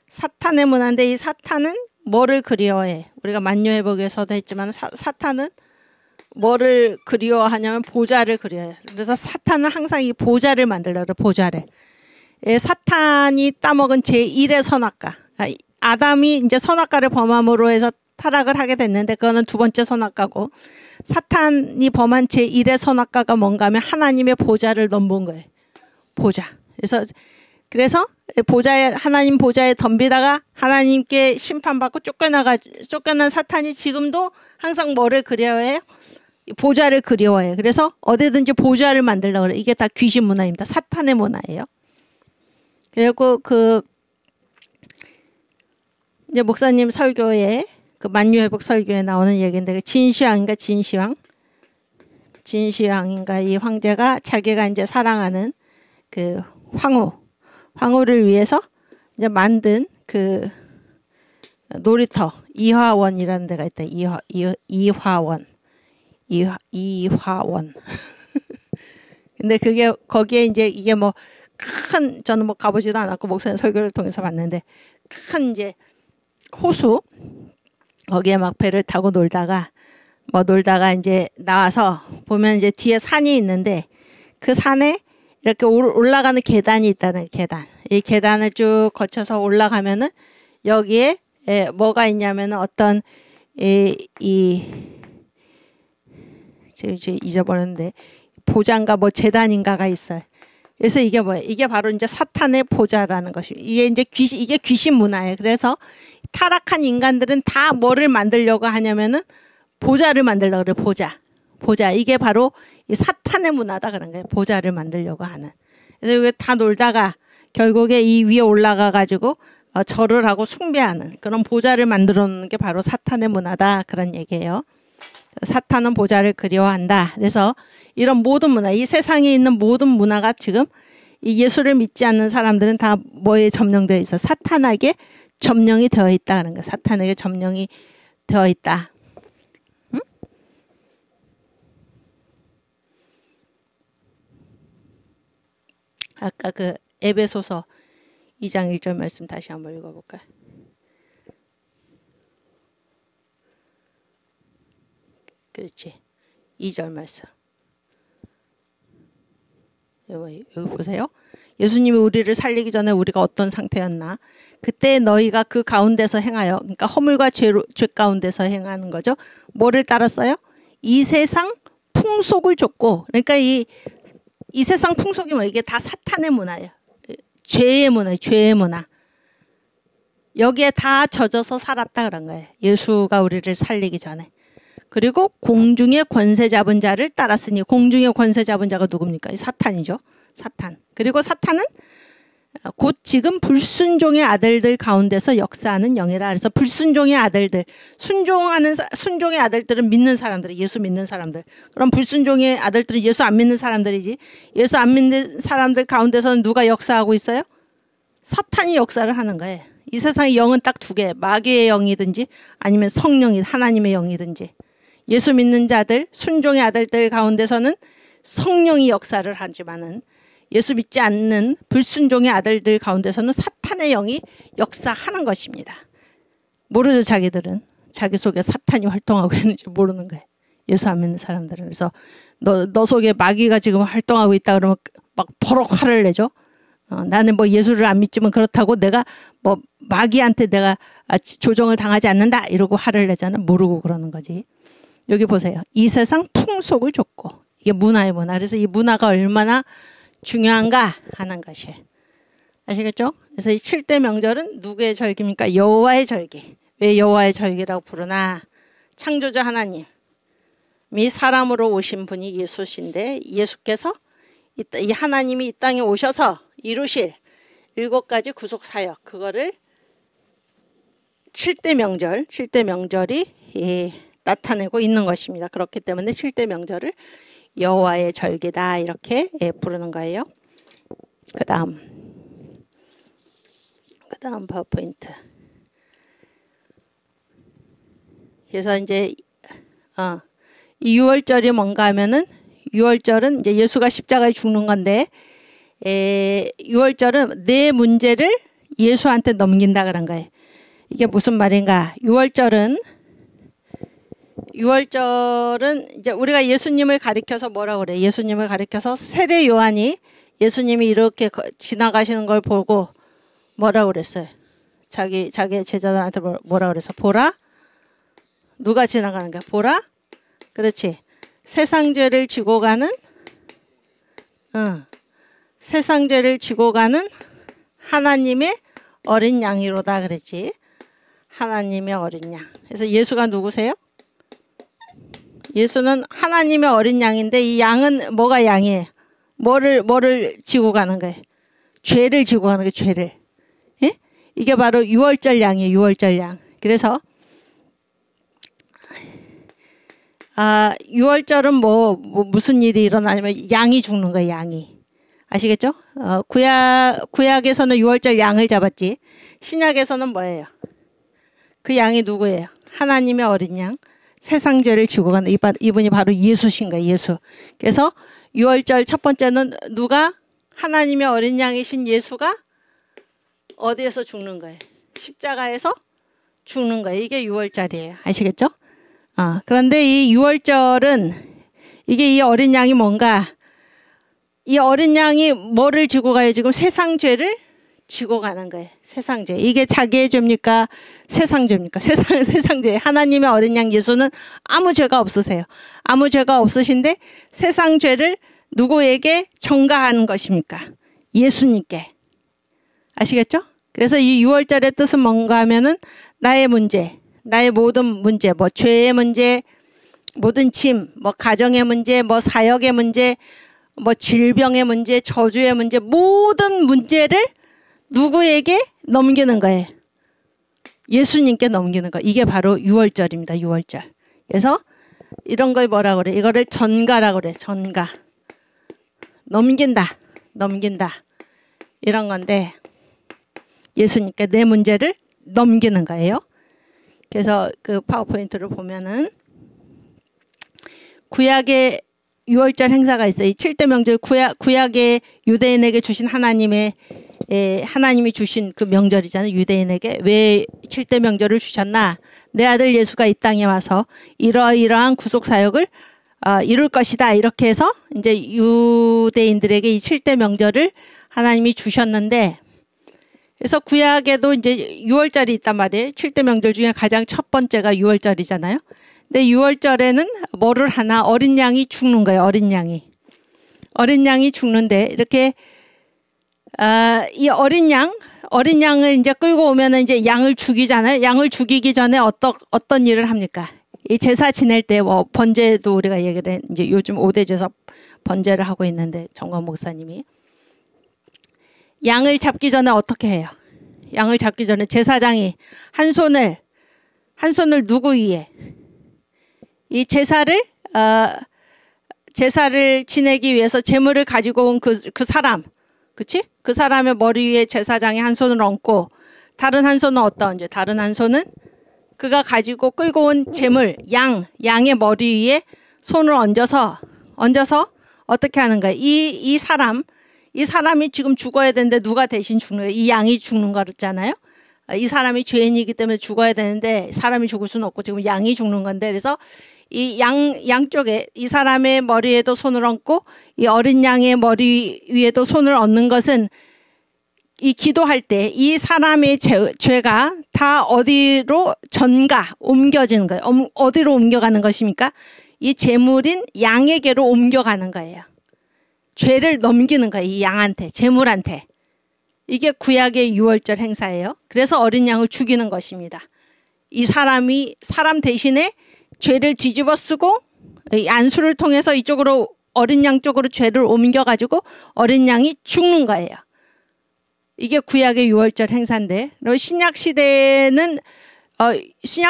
사탄의 문화인데 이 사탄은 뭐를 그리워해? 우리가 만유회복에서도 했지만 사탄은 뭐를 그리워하냐면 보좌를 그리워해요. 그래서 사탄은 항상 이 보좌를 만들려고 보좌를. 사탄이 따먹은 제1의 선악과. 아담이 이제 선악과를 범함으로 해서 타락을 하게 됐는데 그거는 두 번째 선악과고 사탄이 범한 제1의 선악과가 뭔가 하면 하나님의 보좌를 넘본 거예요. 보좌. 그래서 하나님 보좌에 덤비다가 하나님께 심판받고 쫓겨난 사탄이 지금도 항상 뭐를 그리워해요? 보좌를 그리워해요. 그래서 어디든지 보좌를 만들려고 그래요. 이게 다 귀신 문화입니다. 사탄의 문화예요. 그리고 이제 목사님 설교에 그 만유회복 설교에 나오는 얘기인데 진시황인가 진시황인가 이 황제가 자기가 이제 사랑하는 그 황후를 위해서 이제 만든 그 놀이터 이화원이라는 데가 있다. 이화원. 근데 그게 거기에 이제 이게 뭐 저는 뭐 가보지도 않았고 목사님 설교를 통해서 봤는데 큰 이제 호수 거기에 막 배를 타고 놀다가 이제 나와서 보면 이제 뒤에 산이 있는데 그 산에 이렇게 올라가는 계단이 있다는 계단. 이 계단을 쭉 거쳐서 올라가면은 여기에 뭐가 있냐면은 어떤 지금 잊어버렸는데 보장가 뭐 재단인가가 있어요. 그래서 이게 뭐예요? 이게 바로 이제 사탄의 보좌라는 것이. 이게 이제 이게 귀신 문화예요. 그래서 타락한 인간들은 다 뭐를 만들려고 하냐면은 보좌를 만들려고 그래. 보좌. 이게 바로 이 사탄의 문화다 그런 거예요. 보좌를 만들려고 하는. 그래서 이게 다 놀다가 결국에 이 위에 올라가 가지고 절을 하고 숭배하는 그런 보좌를 만들어 놓는 게 바로 사탄의 문화다 그런 얘기예요. 사탄은 보좌를 그리워한다. 그래서 이런 모든 문화, 이 세상에 있는 모든 문화가 지금 이 예수를 믿지 않는 사람들은 다 뭐에 점령되어 있어? 사탄에게 점령이 되어 있다 그런 거예요. 사탄에게 점령이 되어 있다. 응? 아까 그 에베소서 2장 1절 말씀 다시 한번 읽어볼까요? 그렇지. 2절 말씀. 여기 보세요. 예수님이 우리를 살리기 전에 우리가 어떤 상태였나? 그때 너희가 그 가운데서 행하여, 그러니까 허물과 죄 가운데서 행하는 거죠. 뭐를 따랐어요? 이 세상 풍속을 쫓고, 그러니까 이 세상 풍속이 뭐 이게 다 사탄의 문화예요. 죄의 문화. 여기에 다 젖어서 살았다 그런 거예요. 예수가 우리를 살리기 전에. 그리고 공중의 권세 잡은 자를 따랐으니 공중의 권세 잡은 자가 누굽니까? 사탄이죠. 사탄. 그리고 사탄은 곧 지금 불순종의 아들들 가운데서 역사하는 영이라. 그래서 불순종의 아들들, 순종의 아들들은 믿는 사람들, 예수 믿는 사람들. 그럼 불순종의 아들들은 예수 안 믿는 사람들이지. 예수 안 믿는 사람들 가운데서는 누가 역사하고 있어요? 사탄이 역사를 하는 거예요. 이 세상의 영은 딱 두 개, 마귀의 영이든지 아니면 성령이 하나님의 영이든지. 예수 믿는 자들, 순종의 아들들 가운데서는 성령이 역사를 하지만은 예수 믿지 않는 불순종의 아들들 가운데서는 사탄의 영이 역사하는 것입니다. 모르죠, 자기들은. 자기 속에 사탄이 활동하고 있는지 모르는 거예요. 예수 안 믿는 사람들은. 그래서 너 속에 마귀가 지금 활동하고 있다 그러면 막 버럭 화를 내죠. 나는 뭐 예수를 안 믿지만 그렇다고 내가 뭐 마귀한테 내가 조정을 당하지 않는다 이러고 화를 내잖아. 모르고 그러는 거지. 여기 보세요. 이 세상 풍속을 쫓고. 이게 문화의 문화. 그래서 이 문화가 얼마나 중요한가 하는 것이. 아시겠죠? 그래서 이 7대 명절은 누구의 절기입니까? 여호와의 절기. 왜 여호와의 절기라고 부르나? 창조자 하나님이 사람으로 오신 분이 예수신데 예수께서 이 하나님이 이 땅에 오셔서 이루실 7가지 구속 사역, 그거를 7대 명절이 나타내고 있는 것입니다. 그렇기 때문에 7대 명절을 여호와의 절기다 이렇게 부르는 거예요. 그 다음 파워포인트. 그래서 이제 이 유월절이 뭔가 하면은, 유월절은 이제 예수가 십자가에 죽는 건데, 유월절은 내 문제를 예수한테 넘긴다 그런 거예요. 이게 무슨 말인가? 유월절은 이제 우리가 예수님을 가리켜서 뭐라고 그래? 예수님을 가리켜서 세례 요한이 예수님이 이렇게 지나가시는 걸 보고 뭐라고 그랬어요? 자기 제자들한테 뭐라고 그랬어? 보라? 누가 지나가는 거야? 보라? 그렇지. 세상 죄를 지고 가는 하나님의 어린 양이로다 그랬지. 하나님의 어린 양. 그래서 예수가 누구세요? 예수는 하나님의 어린 양인데, 이 양은 뭐가 양이에요? 뭐를 지고 가는 거예요? 죄를 지고 가는 거예요. 죄를. 예? 이게 바로 유월절 양이에요. 유월절 양. 그래서 유월절은 무슨 일이 일어나냐면 양이 죽는 거예요. 양이. 아시겠죠? 구약에서는 유월절 양을 잡았지. 신약에서는 뭐예요? 그 양이 누구예요? 하나님의 어린 양. 세상 죄를 지고 가는 이분이 바로 예수신 거예요. 예수. 그래서 유월절 첫 번째는 누가? 하나님의 어린 양이신 예수가 어디에서 죽는 거예요? 십자가에서 죽는 거예요. 이게 유월절이에요. 아시겠죠? 그런데 이 유월절은 이게 이 어린 양이 뭔가, 이 어린 양이 뭐를 지고 가요? 지금 세상 죄를 지고 가는 거예요. 세상 죄. 이게 자기의 죄입니까? 세상 죄입니까? 세상 죄. 하나님의 어린 양 예수는 아무 죄가 없으세요. 아무 죄가 없으신데 세상 죄를 누구에게 전가하는 것입니까? 예수님께. 아시겠죠? 그래서 이 6월절의 뜻은 뭔가 하면은 나의 문제, 나의 모든 문제, 뭐 죄의 문제, 모든 짐, 뭐 가정의 문제, 뭐 사역의 문제, 뭐 질병의 문제, 저주의 문제, 모든 문제를 누구에게 넘기는 거예요? 예수님께 넘기는 거. 이게 바로 6월절입니다. 6월절. 그래서 이런 걸 뭐라 그래? 이거를 전가라고 그래. 전가. 넘긴다. 이런 건데 예수님께 내 문제를 넘기는 거예요. 그래서 그 파워포인트를 보면은 구약의 6월절 행사가 있어요. 이 7대 명절 구약의 유대인에게 주신 하나님이 주신 그 명절이잖아요. 유대인에게 왜 7대 명절을 주셨나? 내 아들 예수가 이 땅에 와서 이러이러한 구속 사역을 이룰 것이다. 이렇게 해서 이제 유대인들에게 이 7대 명절을 하나님이 주셨는데, 그래서 구약에도 이제 6월절이 있단 말이에요. 7대 명절 중에 가장 첫 번째가 6월절이잖아요. 근데 6월절에는 뭐를 하나? 어린 양이 죽는 거예요. 어린 양이 죽는데 이렇게 이 어린 양을 이제 끌고 오면은 이제 양을 죽이잖아요. 양을 죽이기 전에 어떤 일을 합니까? 이 제사 지낼 때 뭐 번제도 우리가 얘기를 이제 요즘 5대 제사 번제를 하고 있는데 정관 목사님이 양을 잡기 전에 어떻게 해요? 양을 잡기 전에 제사장이 한 손을 누구 위에? 이 제사를 지내기 위해서 제물을 가지고 온 그 사람, 그치? 그 사람의 머리 위에 제사장이 한 손을 얹고 다른 한 손은 어떤지? 다른 한 손은 그가 가지고 끌고 온 제물, 양의 머리 위에 손을 얹어서 어떻게 하는 거예요? 이 사람이 지금 죽어야 되는데 누가 대신 죽는 거예요? 이 양이 죽는 거잖아요. 이 사람이 죄인이기 때문에 죽어야 되는데 사람이 죽을 수는 없고 지금 양이 죽는 건데, 그래서 이 양쪽에 이 사람의 머리에도 손을 얹고 이 어린 양의 머리 위에도 손을 얹는 것은 이 기도할 때 이 사람의 죄가 다 어디로 옮겨지는 거예요. 어디로 옮겨가는 것입니까? 이 제물인 양에게로 옮겨가는 거예요. 죄를 넘기는 거예요. 이 양한테, 제물한테. 이게 구약의 6월절 행사예요. 그래서 어린 양을 죽이는 것입니다. 이 사람 대신에 죄를 뒤집어 쓰고 안수를 통해서 이쪽으로 어린 양 쪽으로 죄를 옮겨가지고 어린 양이 죽는 거예요. 이게 구약의 6월절 행사인데, 신약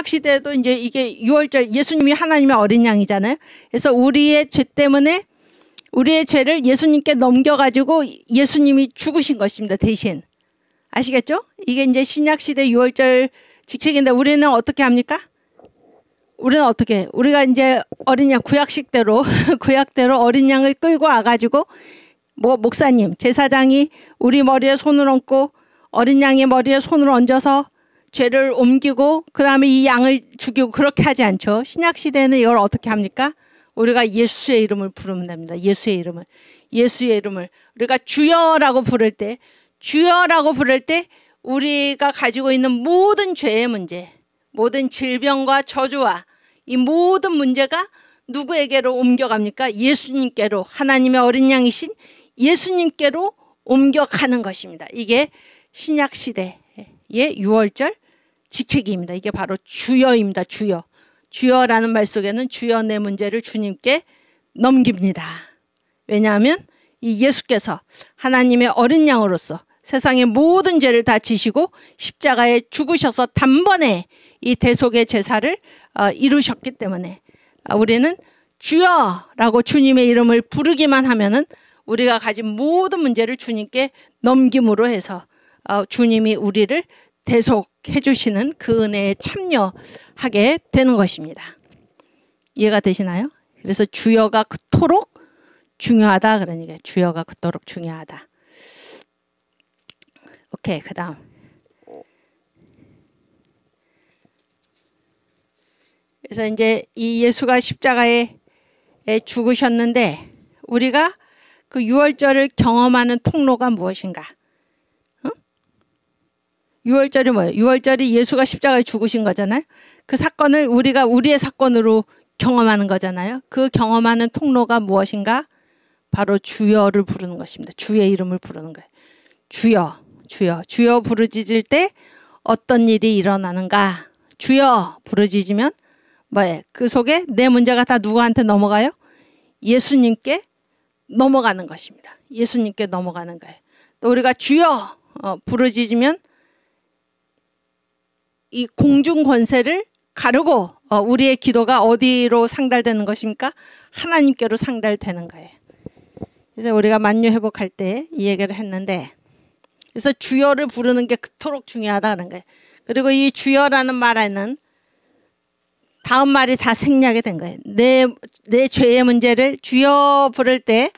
시대에도 이제 이게 6월절, 예수님이 하나님의 어린 양이잖아요. 그래서 우리의 죄 때문에 우리의 죄를 예수님께 넘겨가지고 예수님이 죽으신 것입니다. 대신. 아시겠죠? 이게 이제 신약 시대 6월절 직책인데 우리는 어떻게 합니까? 우리가 이제 어린 양 구약대로 어린 양을 끌고 와가지고 목사님, 제사장이 우리 머리에 손을 얹고 어린 양의 머리에 손을 얹어서 죄를 옮기고 그 다음에 이 양을 죽이고 그렇게 하지 않죠. 신약 시대에는 이걸 어떻게 합니까? 우리가 예수의 이름을 부르면 됩니다. 예수의 이름을 우리가 주여라고 부를 때 우리가 가지고 있는 모든 죄의 문제, 모든 질병과 저주와 이 모든 문제가 누구에게로 옮겨갑니까? 예수님께로, 하나님의 어린 양이신 예수님께로 옮겨가는 것입니다. 이게 신약 시대의 6월절 직책입니다. 이게 바로 주여입니다. 주여라는 말 속에는 주여 내 문제를 주님께 넘깁니다. 왜냐하면 이 예수께서 하나님의 어린 양으로서 세상의 모든 죄를 다 지시고 십자가에 죽으셔서 단번에 이 대속의 제사를 이루셨기 때문에 우리는 주여라고 주님의 이름을 부르기만 하면은 우리가 가진 모든 문제를 주님께 넘김으로 해서 주님이 우리를 대속해 주시는 그 은혜에 참여하게 되는 것입니다. 이해가 되시나요? 그래서 주여가 그토록 중요하다. 그러니까 주여가 그토록 중요하다. 오케이, 그 다음. 그래서 이제 이 예수가 십자가에 죽으셨는데 우리가 그 6월절을 경험하는 통로가 무엇인가? 6월절이 뭐예요? 6월절이 예수가 십자가에 죽으신 거잖아요. 그 사건을 우리가 우리의 사건으로 경험하는 거잖아요. 그 경험하는 통로가 무엇인가? 바로 주여를 부르는 것입니다. 주의 이름을 부르는 거예요. 주여, 주여, 주여 부르짖을 때 어떤 일이 일어나는가? 주여 부르짖으면 뭐예요? 그 속에 내 문제가 다 누구한테 넘어가요? 예수님께 넘어가는 것입니다. 예수님께 넘어가는 거예요. 또 우리가 주여 부르짖으면 이 공중 권세를 가르고 우리의 기도가 어디로 상달되는 것입니까? 하나님께로 상달되는 거예요. 그래서 우리가 만유 회복할 때 이 얘기를 했는데, 그래서 주여를 부르는 게 그토록 중요하다는 거예요. 그리고 이 주여라는 말에는 다음 말이 다 생략이 된 거예요. 내 죄의 문제를 주여 부를 때,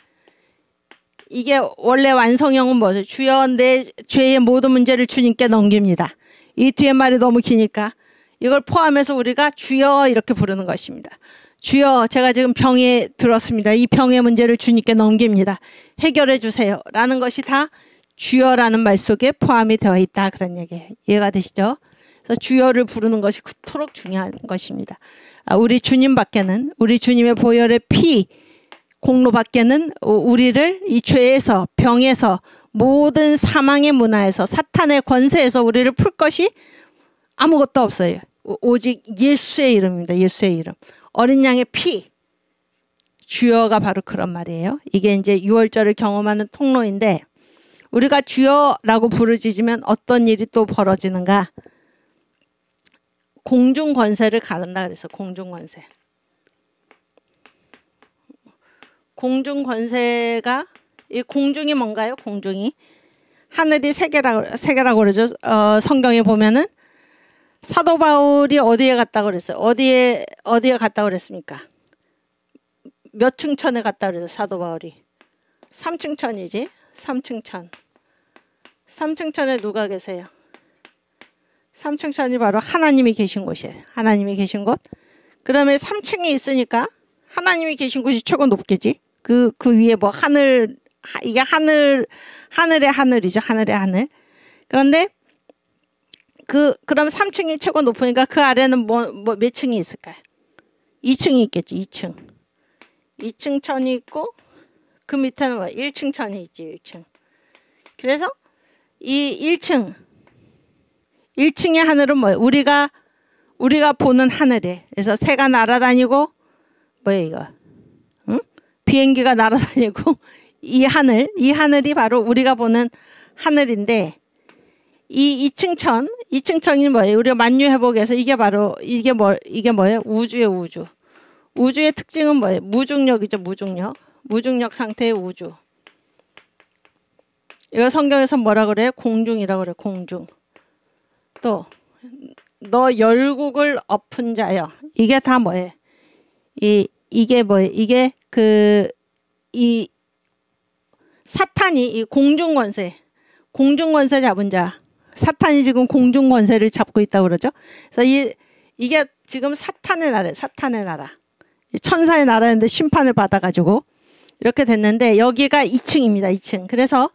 이게 원래 완성형은 뭐죠? 주여 내 죄의 모든 문제를 주님께 넘깁니다. 이 뒤에 말이 너무 기니까 이걸 포함해서 우리가 주여 이렇게 부르는 것입니다. 주여, 제가 지금 병에 들었습니다. 이 병의 문제를 주님께 넘깁니다. 해결해 주세요. 라는 것이 다 주여라는 말 속에 포함이 되어 있다. 그런 얘기예요. 이해가 되시죠? 그래서 주여를 부르는 것이 그토록 중요한 것입니다. 우리 주님밖에는, 우리 주님의 보혈의 피 공로밖에는 우리를 이 죄에서, 병에서, 모든 사망의 문화에서, 사탄의 권세에서 우리를 풀 것이 아무것도 없어요. 오직 예수의 이름입니다. 예수의 이름. 어린 양의 피. 주여가 바로 그런 말이에요. 이게 이제 유월절을 경험하는 통로인데, 우리가 주여라고 부르짖으면 어떤 일이 또 벌어지는가? 공중 권세를 가른다 그래서 공중 권세. 공중 권세가, 이 공중이 뭔가요? 공중이 하늘이 세 개라고 그러죠. 성경에 보면은 사도 바울이 어디에 갔다고 그랬어요? 어디에 갔다고 그랬습니까? 몇 층천에 갔다고 그랬어요? 사도 바울이 3층천이지. 3층천. 3층천에 누가 계세요? 3층천이 바로 하나님이 계신 곳이에요. 하나님이 계신 곳. 그러면 3층이 있으니까 하나님이 계신 곳이 최고 높겠지. 그 위에 뭐 하늘, 이게 하늘의 하늘이죠. 하늘의 하늘. 그런데 그럼 3층이 최고 높으니까 그 아래는 뭐 몇 층이 있을까요? 2층이 있겠죠. 2층. 2층 천이 있고 그 밑에는 뭐 1층 천이 있지. 1층. 그래서 이 1층의 하늘은 뭐예요? 우리가 보는 하늘이에요. 그래서 새가 날아다니고 뭐예요 이거? 응? 비행기가 날아다니고 이 하늘이 바로 우리가 보는 하늘인데, 이 2층 천이 뭐예요? 우리가 만유 회복에서 이게 뭐예요? 우주의 우주. 우주의 특징은 뭐예요? 무중력이죠. 무중력 상태의 우주. 이거 성경에서 뭐라 그래요? 공중이라고 그래요. 공중. 또 너 열국을 엎은 자여. 이게 다 뭐예요? 이게 뭐예요? 이게 이 사탄이 이 공중 권세 잡은 자. 사탄이 지금 공중 권세를 잡고 있다고 그러죠. 그래서 이게 지금 사탄의 나라예요. 사탄의 나라. 천사의 나라인데 심판을 받아가지고 이렇게 됐는데, 여기가 2층입니다. 2층. 그래서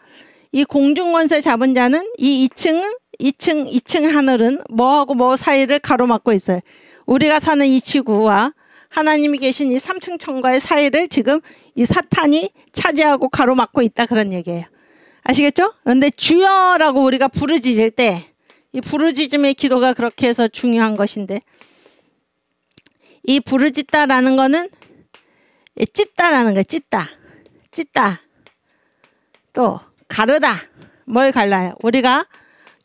이 공중 권세 잡은 자는 이 2층 하늘은 뭐하고 뭐 사이를 가로막고 있어요. 우리가 사는 이 지구와 하나님이 계신 이 3층 천과의 사이를 지금 이 사탄이 차지하고 가로막고 있다. 그런 얘기예요. 아시겠죠? 그런데 주여라고 우리가 부르짖을 때, 이 부르짖음의 기도가 그렇게 해서 중요한 것인데, 이 부르짖다라는 거는 찢다라는 거예요. 찢다. 또 가르다. 뭘 갈라요? 우리가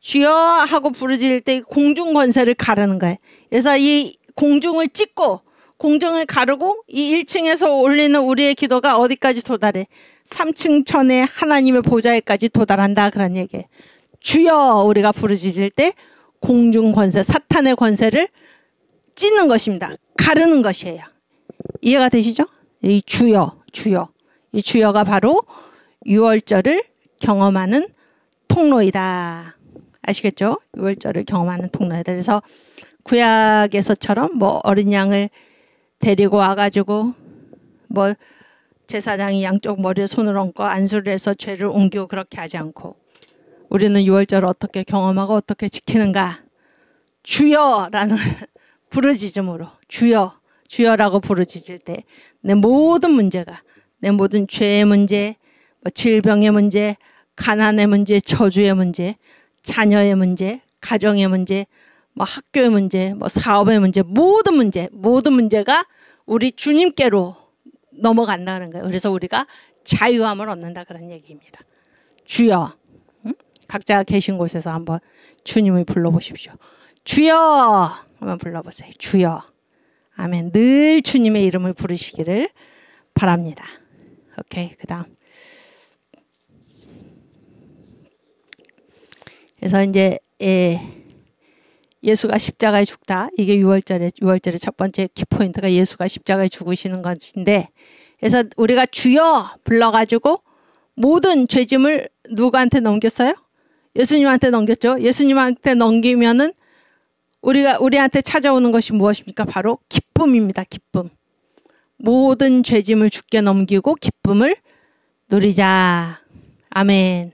주여 하고 부르짖을 때 공중 권세를 가르는 거예요. 그래서 이 공중을 찢고 공중을 가르고 이 1층에서 올리는 우리의 기도가 어디까지 도달해? 3층 천의 하나님의 보좌에까지 도달한다. 그런 얘기예요. 주여 우리가 부르짖을 때 공중 권세, 사탄의 권세를 찢는 것입니다. 가르는 것이에요. 이해가 되시죠? 이 주여. 이 주여가 바로 유월절을 경험하는 통로이다. 아시겠죠? 유월절을 경험하는 통로이다. 그래서 구약에서처럼 뭐 어린 양을 데리고 와가지고 뭐 제사장이 양쪽 머리에 손을 얹고 안수를 해서 죄를 옮기고 그렇게 하지 않고, 우리는 유월절을 어떻게 경험하고 어떻게 지키는가? 주여라는 부르짖음으로, 주여라고 부르짖을 때 내 모든 문제가, 내 모든 죄의 문제, 뭐 질병의 문제, 가난의 문제, 저주의 문제, 자녀의 문제, 가정의 문제, 뭐 학교의 문제, 뭐 사업의 문제, 모든 문제가 우리 주님께로 넘어간다는 거예요. 그래서 우리가 자유함을 얻는다 그런 얘기입니다. 주여, 각자 계신 곳에서 한번 주님을 불러보십시오. 주여 한번 불러보세요. 주여. 아멘. 늘 주님의 이름을 부르시기를 바랍니다. 오케이. 그 다음. 그래서 이제 예수가 십자가에 죽다. 이게 6월절의 첫 번째 키포인트가 예수가 십자가에 죽으시는 것인데, 그래서 우리가 주여 불러가지고 모든 죄짐을 누구한테 넘겼어요? 예수님한테 넘겼죠. 예수님한테 넘기면은 우리한테 찾아오는 것이 무엇입니까? 바로 기쁨입니다. 기쁨. 모든 죄짐을 주께 넘기고 기쁨을 누리자. 아멘.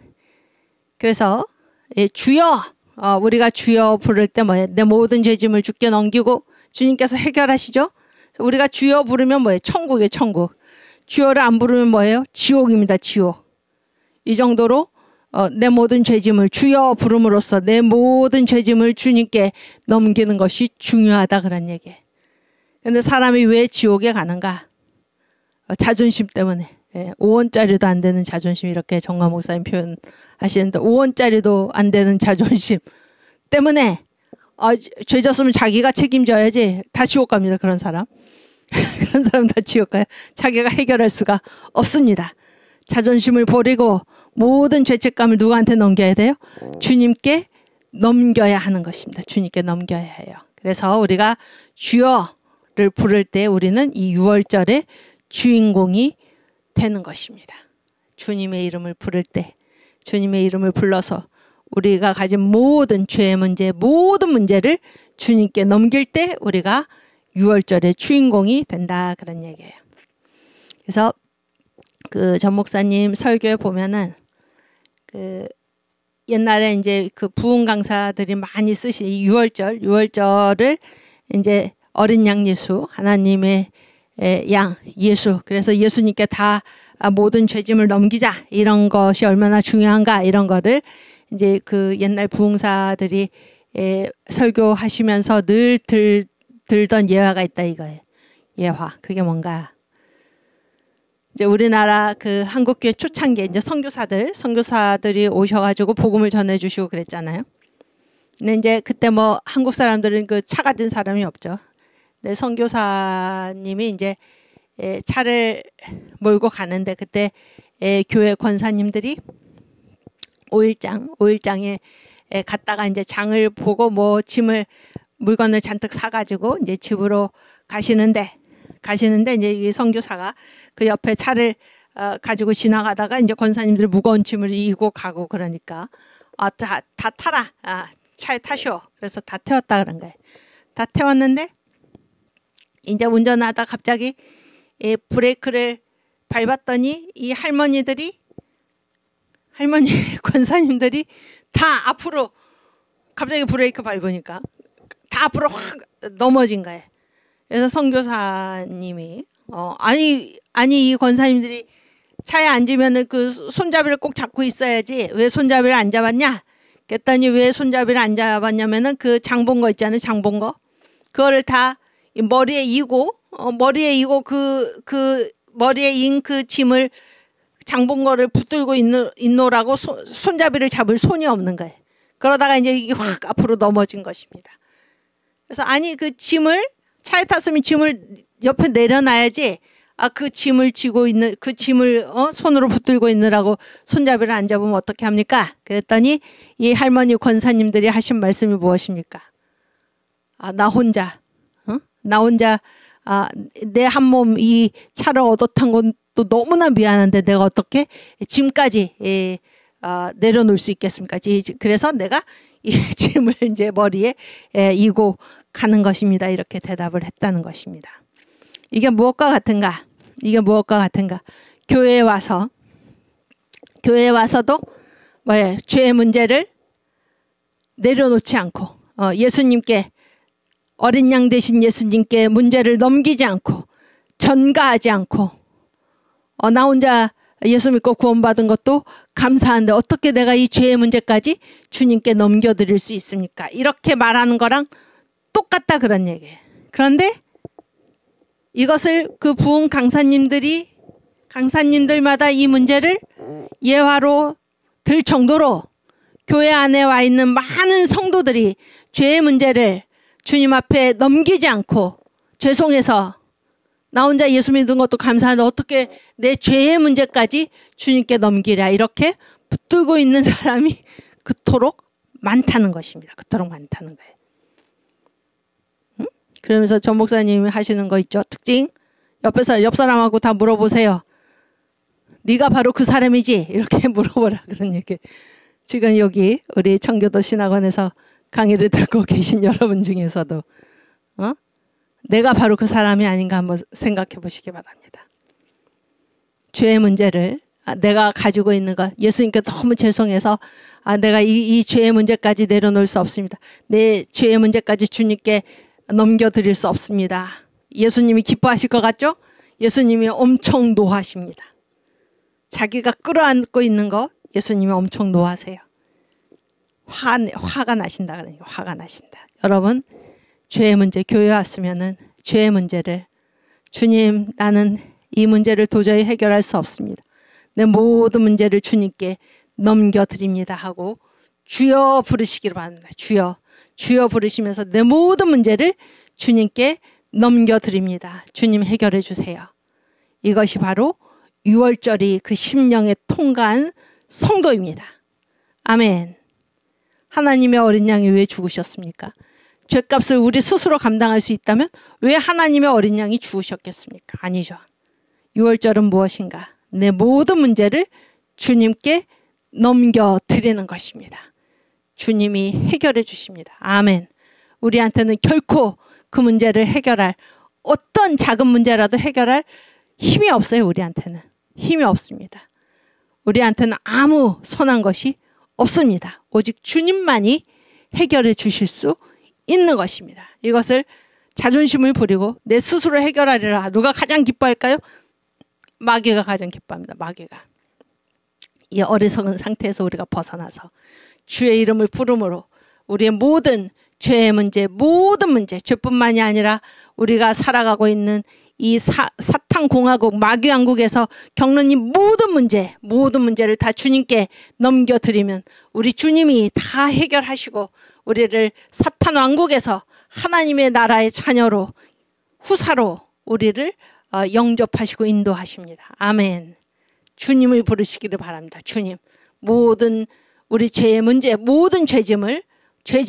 그래서 주여, 우리가 주여 부를 때 뭐예요? 내 모든 죄짐을 주께 넘기고 주님께서 해결하시죠. 우리가 주여 부르면 뭐예요? 천국이에요. 천국. 주여를 안 부르면 뭐예요? 지옥입니다. 지옥. 이 정도로 내 모든 죄짐을 주여 부름으로써 내 모든 죄짐을 주님께 넘기는 것이 중요하다 그런 얘기예요. 근데 사람이 왜 지옥에 가는가? 자존심 때문에. 5원짜리도 안 되는 자존심, 이렇게 정가 목사님 표현하시는데 5원짜리도 안 되는 자존심 때문에 죄 졌으면 자기가 책임져야지. 다 지옥 갑니다. 그런 사람. 그런 사람 다 지옥 가요. 자기가 해결할 수가 없습니다. 자존심을 버리고 모든 죄책감을 누구한테 넘겨야 돼요? 주님께 넘겨야 하는 것입니다. 주님께 넘겨야 해요. 그래서 우리가 주여를 부를 때 우리는 이 6월절의 주인공이 되는 것입니다. 주님의 이름을 부를 때, 주님의 이름을 불러서 우리가 가진 모든 죄의 문제, 모든 문제를 주님께 넘길 때 우리가 6월절의 주인공이 된다 그런 얘기예요. 그래서 그 전 목사님 설교에 보면은 그 옛날에 이제 그 부흥 강사들이 많이 쓰신 이 6월절을 이제 어린 양 예수, 하나님의 양 예수, 그래서 예수님께 다 모든 죄짐을 넘기자, 이런 것이 얼마나 중요한가, 이런 거를 이제 그 옛날 부흥사들이 설교하시면서 늘 들던 예화가 있다 이거예요. 예화. 그게 뭔가? 이제 우리나라 그 한국교회 초창기에 이제 선교사들이 오셔가지고 복음을 전해주시고 그랬잖아요. 근데 이제 그때 뭐 한국 사람들은 그 차 가진 사람이 없죠. 네, 선교사님이 이제 차를 몰고 가는데 그때 교회 권사님들이 5일장에 갔다가 이제 장을 보고 뭐 물건을 잔뜩 사가지고 이제 집으로 가시는데 이제 이 선교사가 그 옆에 차를 가지고 지나가다가 이제 권사님들이 무거운 짐을 이고 가고 그러니까 다 타라, 차에 타시오. 그래서 다 태웠다 그런 거예요. 다 태웠는데 이제 운전하다 갑자기 브레이크를 밟았더니 이 할머니 권사님들이 다 앞으로 갑자기 브레이크 밟으니까 다 앞으로 확 넘어진 거예요. 그래서 선교사님이 아니 이 권사님들이 차에 앉으면은 그 손잡이를 꼭 잡고 있어야지 왜 손잡이를 안 잡았냐? 그랬더니 왜 손잡이를 안 잡았냐면은 그 장본 거 있잖아요. 장본 거 그거를 다 머리에 이고 그 머리에 인 그 짐을 장본 거를 붙들고 있노라고 손잡이를 잡을 손이 없는 거예요. 그러다가 이제 이게 확 앞으로 넘어진 것입니다. 그래서 아니 그 짐을 차에 탔으면 짐을 옆에 내려놔야지. 그 짐을 쥐고 있는 그 짐을 손으로 붙들고 있느라고 손잡이를 안 잡으면 어떻게 합니까? 그랬더니 이 할머니 권사님들이 하신 말씀이 무엇입니까? 나 혼자 내 한 몸 이 차를 얻어탄 것도 너무나 미안한데 내가 어떻게 짐까지 내려놓을 수 있겠습니까? 그래서 내가 이 짐을 이제 머리에 이고 가는 것입니다. 이렇게 대답을 했다는 것입니다. 이게 무엇과 같은가? 교회에 와서도 뭐예요? 죄의 문제를 내려놓지 않고 예수님께 어린 양 되신 예수님께 문제를 넘기지 않고 전가하지 않고 나 혼자 예수 믿고 구원받은 것도 감사한데 어떻게 내가 이 죄의 문제까지 주님께 넘겨드릴 수 있습니까? 이렇게 말하는 거랑 똑같다 그런 얘기예요. 그런데 이것을 그 부흥 강사님들마다 이 문제를 예화로 들 정도로 교회 안에 와 있는 많은 성도들이 죄의 문제를 주님 앞에 넘기지 않고 죄송해서 나 혼자 예수 믿은 것도 감사한데 어떻게 내 죄의 문제까지 주님께 넘기랴 이렇게 붙들고 있는 사람이 그토록 많다는 것입니다. 그토록 많다는 거예요. 응? 그러면서 전 목사님이 하시는 거 있죠. 특징. 옆에서 옆 사람하고 다 물어보세요. 네가 바로 그 사람이지? 이렇게 물어보라 그런 얘기. 지금 여기 우리 청교도 신학원에서 강의를 듣고 계신 여러분 중에서도 내가 바로 그 사람이 아닌가 한번 생각해 보시기 바랍니다. 죄의 문제를 내가 가지고 있는 것 예수님께 너무 죄송해서 내가 이 죄의 문제까지 내려놓을 수 없습니다. 내 죄의 문제까지 주님께 넘겨드릴 수 없습니다. 예수님이 기뻐하실 것 같죠? 예수님이 엄청 노하십니다. 자기가 끌어안고 있는 거 예수님이 엄청 노하세요. 화가 나신다 그러니까 화가 나신다. 여러분 죄의 문제 교회 왔으면은 죄의 문제를 주님 나는 이 문제를 도저히 해결할 수 없습니다. 내 모든 문제를 주님께 넘겨드립니다 하고 주여 부르시기를 바랍니다. 주여 주여 부르시면서 내 모든 문제를 주님께 넘겨드립니다. 주님 해결해 주세요. 이것이 바로 6월절이 그 심령에 통과한 성도입니다. 아멘. 하나님의 어린 양이 왜 죽으셨습니까? 죄값을 우리 스스로 감당할 수 있다면 왜 하나님의 어린 양이 죽으셨겠습니까? 아니죠. 6월절은 무엇인가? 내 모든 문제를 주님께 넘겨드리는 것입니다. 주님이 해결해 주십니다. 아멘. 우리한테는 결코 그 문제를 해결할 어떤 작은 문제라도 해결할 힘이 없어요. 우리한테는. 힘이 없습니다. 우리한테는 아무 선한 것이 없습니다. 오직 주님만이 해결해 주실 수 있는 것입니다. 이것을 자존심을 부리고 내 스스로 해결하리라. 누가 가장 기뻐할까요? 마귀가 가장 기뻐합니다. 마귀가. 이 어리석은 상태에서 우리가 벗어나서 주의 이름을 부름으로 우리의 모든 죄의 문제, 모든 문제, 죄뿐만이 아니라 우리가 살아가고 있는 이 사탄 공화국, 마귀 왕국에서 겪는 이 모든 문제를 다 주님께 넘겨드리면 우리 주님이 다 해결하시고 우리를 사탄 왕국에서 하나님의 나라의 자녀로 후사로 우리를 영접하시고 인도하십니다. 아멘. 주님을 부르시기를 바랍니다. 주님, 모든 우리 죄의 문제, 모든 죄짐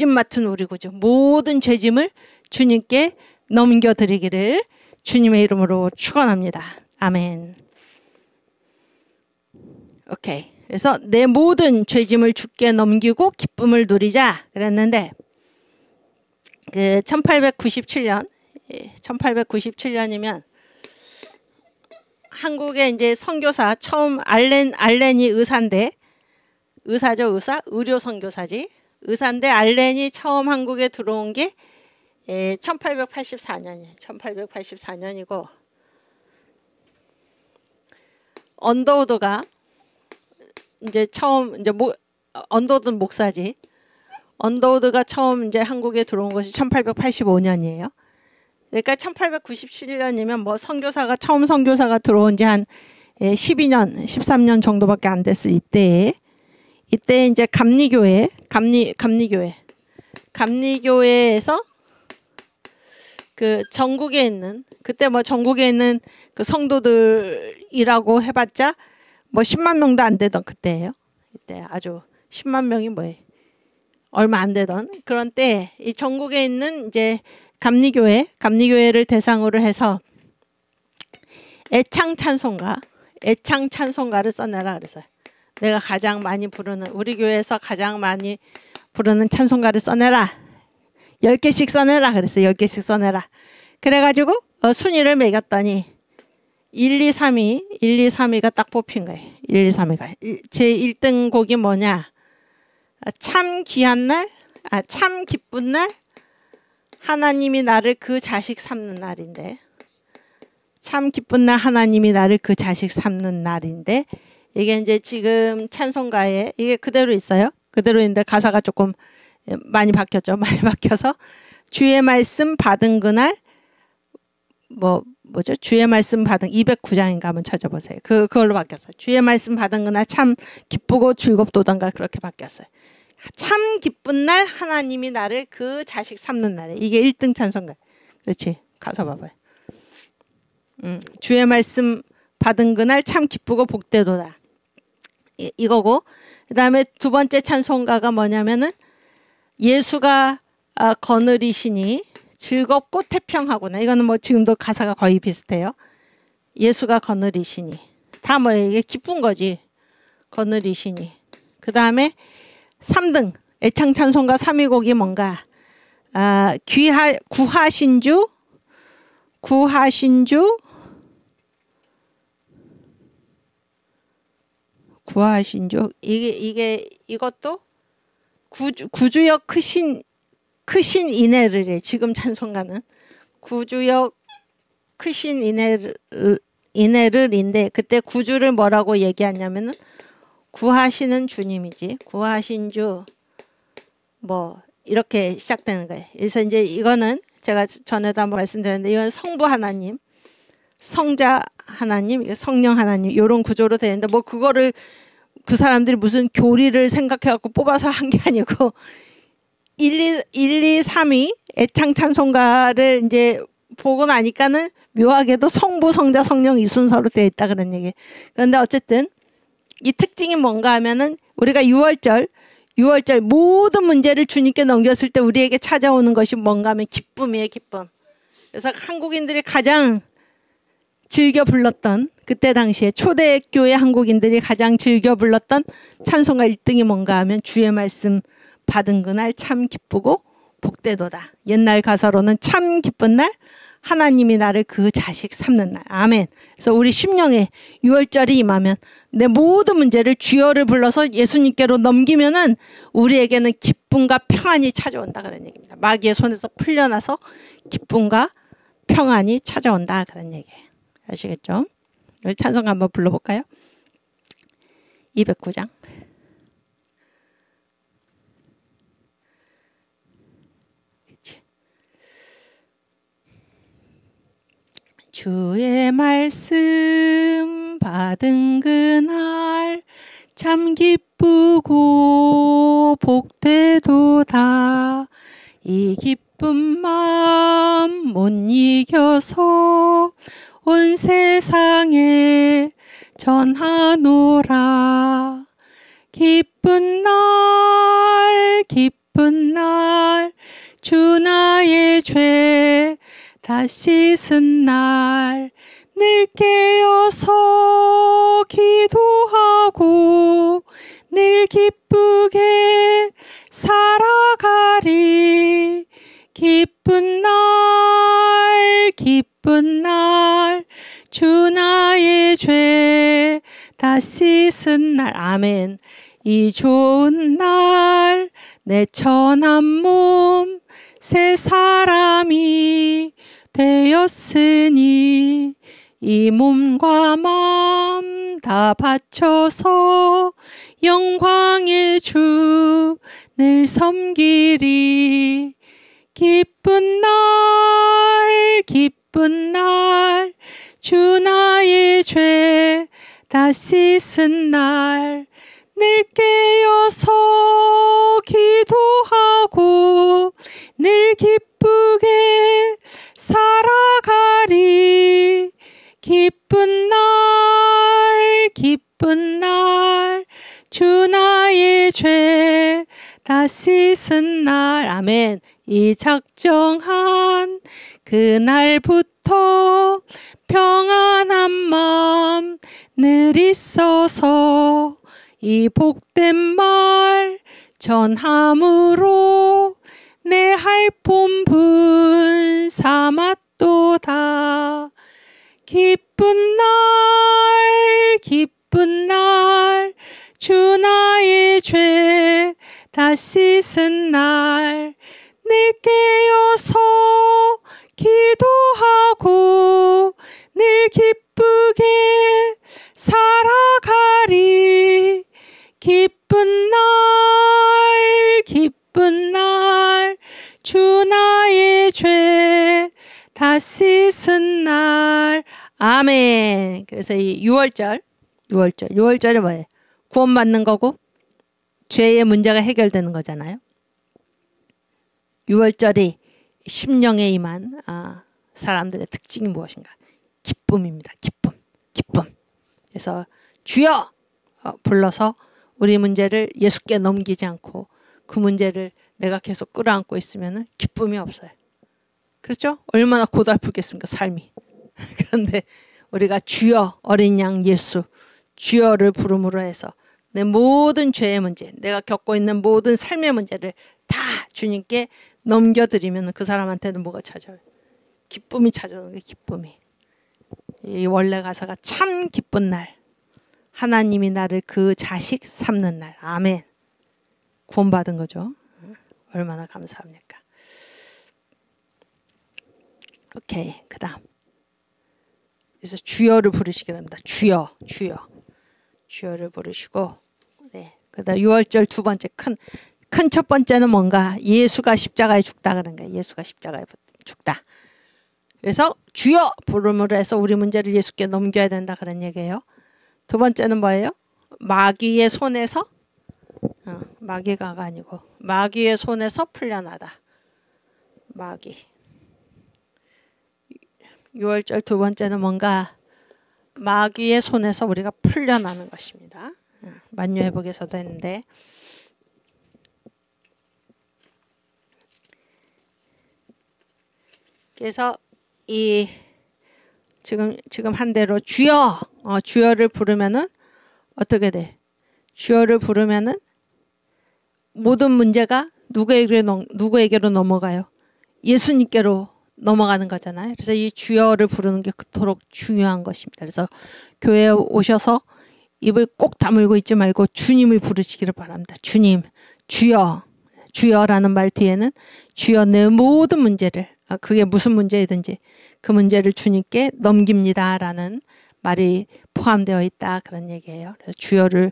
맡은 우리 구주, 모든 죄짐을 주님께 넘겨드리기를 주님의 이름으로 축원합니다. 아멘. 오케이. 그래서 내 모든 죄짐을 주께 넘기고 기쁨을 누리자 그랬는데 그 1897년이면 한국에 이제 선교사 처음 알렌이 의료 선교사지. 의사인데 알렌이 처음 한국에 들어온 게 1884년이에요. 1884년이고 언더우드가 이제 처음 언더우드는 목사지. 언더우드가 처음 이제 한국에 들어온 것이 1885년이에요. 그러니까 1897년이면 뭐 처음 선교사가 들어온 지 한 12년, 13년 정도밖에 안 됐을 이때 이제 감리교회에서 그 전국에 있는 그때 뭐 전국에 있는 그 성도들이라고 해봤자 뭐 10만 명도 안 되던 그때예요. 이때 아주 10만 명이 뭐 얼마 안 되던 그런 때 이 전국에 있는 이제 감리교회를 대상으로 해서 애창 찬송가를 써내라 그래서 내가 가장 많이 부르는 우리 교회에서 가장 많이 부르는 찬송가를 써내라. 10개씩 써내라 그랬어요. 10개씩 써내라. 그래가지고 순위를 매겼더니 1, 2, 3위가 딱 뽑힌 거예요. 1, 2, 3위가. 제 1등 곡이 뭐냐. 참 귀한 날, 참 기쁜 날, 하나님이 나를 그 자식 삼는 날인데 참 기쁜 날 하나님이 나를 그 자식 삼는 날인데 이게 이제 지금 찬송가에 이게 그대로 있어요. 그대로 있는데 가사가 조금 많이 바뀌었죠. 많이 바뀌어서 주의 말씀 받은 그날 뭐죠? 주의 말씀 받은 209장인가 한번 찾아보세요. 그걸로 바뀌었어요. 주의 말씀 받은 그날 참 기쁘고 즐겁도던가 그렇게 바뀌었어요. 참 기쁜 날 하나님이 나를 그 자식 삼는 날에 이게 1등 찬송가. 그렇지. 가사 봐봐요. 주의 말씀 받은 그날 참 기쁘고 복되도다. 이거고 그 다음에 두 번째 찬송가가 뭐냐면은 예수가 거느리시니 즐겁고 태평하구나. 이거는 뭐 지금도 가사가 거의 비슷해요. 예수가 거느리시니 다 뭐 이게 기쁜 거지. 거느리시니. 그 다음에 3등 애창 찬송가 3위 곡이 뭔가 구하신주 이것도 구주역 크신 인애를 지금 찬송가는 구주역 크신 인애를인데 그때 구주를 뭐라고 얘기하냐면은 구하시는 주님이지. 구하신 주 뭐 이렇게 시작되는 거예요. 그래서 이제 이거는 제가 전에도 한번 말씀드렸는데 이건 성부 하나님, 성자 하나님, 성령 하나님 이런 구조로 되어 있는데 뭐 그거를 그 사람들이 무슨 교리를 생각해갖고 뽑아서 한 게 아니고 1, 2, 3위 애창 찬송가를 이제 보고 나니까는 묘하게도 성부, 성자, 성령 이 순서로 되어 있다 그런 얘기. 그런데 어쨌든 이 특징이 뭔가 하면은 우리가 6월절 모든 문제를 주님께 넘겼을 때 우리에게 찾아오는 것이 뭔가 하면 기쁨이에요. 기쁨. 그래서 한국인들이 가장 즐겨 불렀던 그때 당시에 초대교회 한국인들이 가장 즐겨 불렀던 찬송가 1등이 뭔가 하면 주의 말씀 받은 그날 참 기쁘고 복되도다. 옛날 가사로는 참 기쁜 날 하나님이 나를 그 자식 삼는 날. 아멘. 그래서 우리 심령에 6월절이 임하면 내 모든 문제를 주여를 불러서 예수님께로 넘기면은 우리에게는 기쁨과 평안이 찾아온다 그런 얘기입니다. 마귀의 손에서 풀려나서 기쁨과 평안이 찾아온다 그런 얘기예요. 아시겠죠? 우리 찬송가 한번 불러볼까요? 209장. 주의 말씀 받은 그날 참 기쁘고 복되도다. 이 기쁜 마음 못 이겨서 온 세상에 전하노라. 기쁜 날 주 나의 죄 다 씻은 날 늘 깨어서 기도하고 늘 기쁘게 살아가리. 기쁜 날 주 나의 죄 다 씻은 날. 아멘. 이 좋은 날 내 천한 몸 새 사람이 되었으니 이 몸과 마음 다 바쳐서 영광의 주 늘 섬기리. 기쁜 날 주 나의 죄 다 씻은 날 늘 깨어서 기도하고 늘 기쁘게 살아가리. 기쁜 날 주 나의 죄 다 씻은 날. 아멘. 이 작정한 그날부터 평안한 마음 늘 있어서 이 복된 말 전함으로 내 할 본분 삼았도다. 기쁜 날 주 나의 죄 다 씻은 날 늘 깨어서 기도하고 늘 늘 기쁘게 살아가리. 기쁜 날 기쁜 날 주 나의 죄 다 씻은 날. 아멘. 그래서 이 6월절이 뭐예요? 구원받는 거고 죄의 문제가 해결되는 거잖아요. 6월절이 심령에 임한 사람들의 특징이 무엇인가? 기쁨입니다. 기쁨. 그래서 주여 불러서 우리 문제를 예수께 넘기지 않고 그 문제를 내가 계속 끌어안고 있으면 기쁨이 없어요. 그렇죠? 얼마나 고달프겠습니까, 삶이. 그런데 우리가 주여, 어린 양 예수, 주여를 부름으로 해서 내 모든 죄의 문제, 내가 겪고 있는 모든 삶의 문제를 다 주님께 넘겨드리면 그 사람한테는 뭐가 찾아요? 기쁨이 찾아오는 거예요. 기쁨이. 이 원래 가사가 참 기쁜 날, 하나님이 나를 그 자식 삼는 날. 아멘. 구원받은 거죠. 얼마나 감사합니까? 오케이, 그 다음. 그래서 주여를 부르시기 합니다. 주여를 부르시고, 네. 그 다음 6월절 두 번째 큰 첫 번째는 뭔가? 예수가 십자가에 죽다 그런 거예요. 예수가 십자가에 죽다. 그래서 주여 부름으로 해서 우리 문제를 예수께 넘겨야 된다 그런 얘기예요. 두 번째는 뭐예요? 마귀의 손에서 마귀가 아니고 마귀의 손에서 풀려나다. 마귀. 6월절 두 번째는 뭔가 마귀의 손에서 우리가 풀려나는 것입니다. 만유회복에서도 했는데 그래서 이 지금 한 대로 주여를 부르면은 어떻게 돼? 주여를 부르면은 모든 문제가 누구에게로 넘어가요? 예수님께로 넘어가는 거잖아요. 그래서 이 주여를 부르는 게 그토록 중요한 것입니다. 그래서 교회에 오셔서 입을 꼭 다물고 있지 말고 주님을 부르시기를 바랍니다. 주님, 주여라는 말 뒤에는 주여 내 모든 문제를 그게 무슨 문제이든지 그 문제를 주님께 넘깁니다라는 말이 포함되어 있다 그런 얘기예요. 그래서 주여를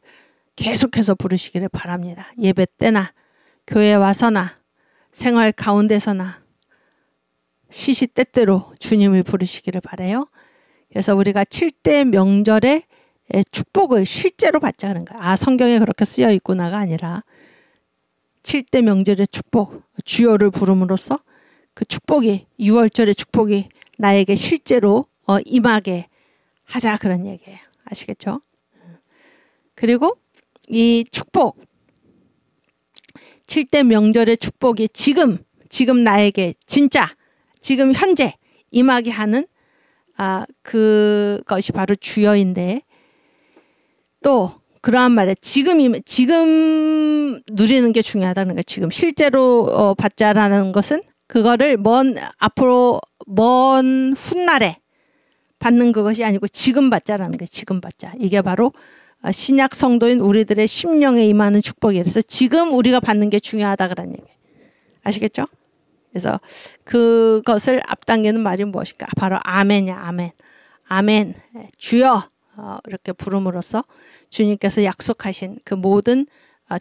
계속해서 부르시기를 바랍니다. 예배 때나 교회에 와서나 생활 가운데서나 시시때때로 주님을 부르시기를 바라요. 그래서 우리가 7대 명절의 축복을 실제로 받자는 거야. 성경에 그렇게 쓰여 있구나가 아니라 7대 명절의 축복, 주여를 부름으로써 그 축복이 6월절의 축복이 나에게 실제로 임하게 하자 그런 얘기예요. 아시겠죠? 그리고 이 축복 7대 명절의 축복이 지금 나에게 진짜 지금 현재 임하게 하는 그것이 바로 주여인데 또 그러한 말에 지금 누리는 게 중요하다는 거예요. 지금 실제로 받자라는 것은 그거를 앞으로 먼 훗날에 받는 그것이 아니고 지금 받자라는 거예요. 지금 받자. 이게 바로 신약 성도인 우리들의 심령에 임하는 축복이에요. 그래서 지금 우리가 받는 게 중요하다 그런 얘기예요. 아시겠죠? 그래서 그것을 앞당기는 말이 무엇일까? 바로 아멘이야. 아멘. 주여 이렇게 부름으로써 주님께서 약속하신 그 모든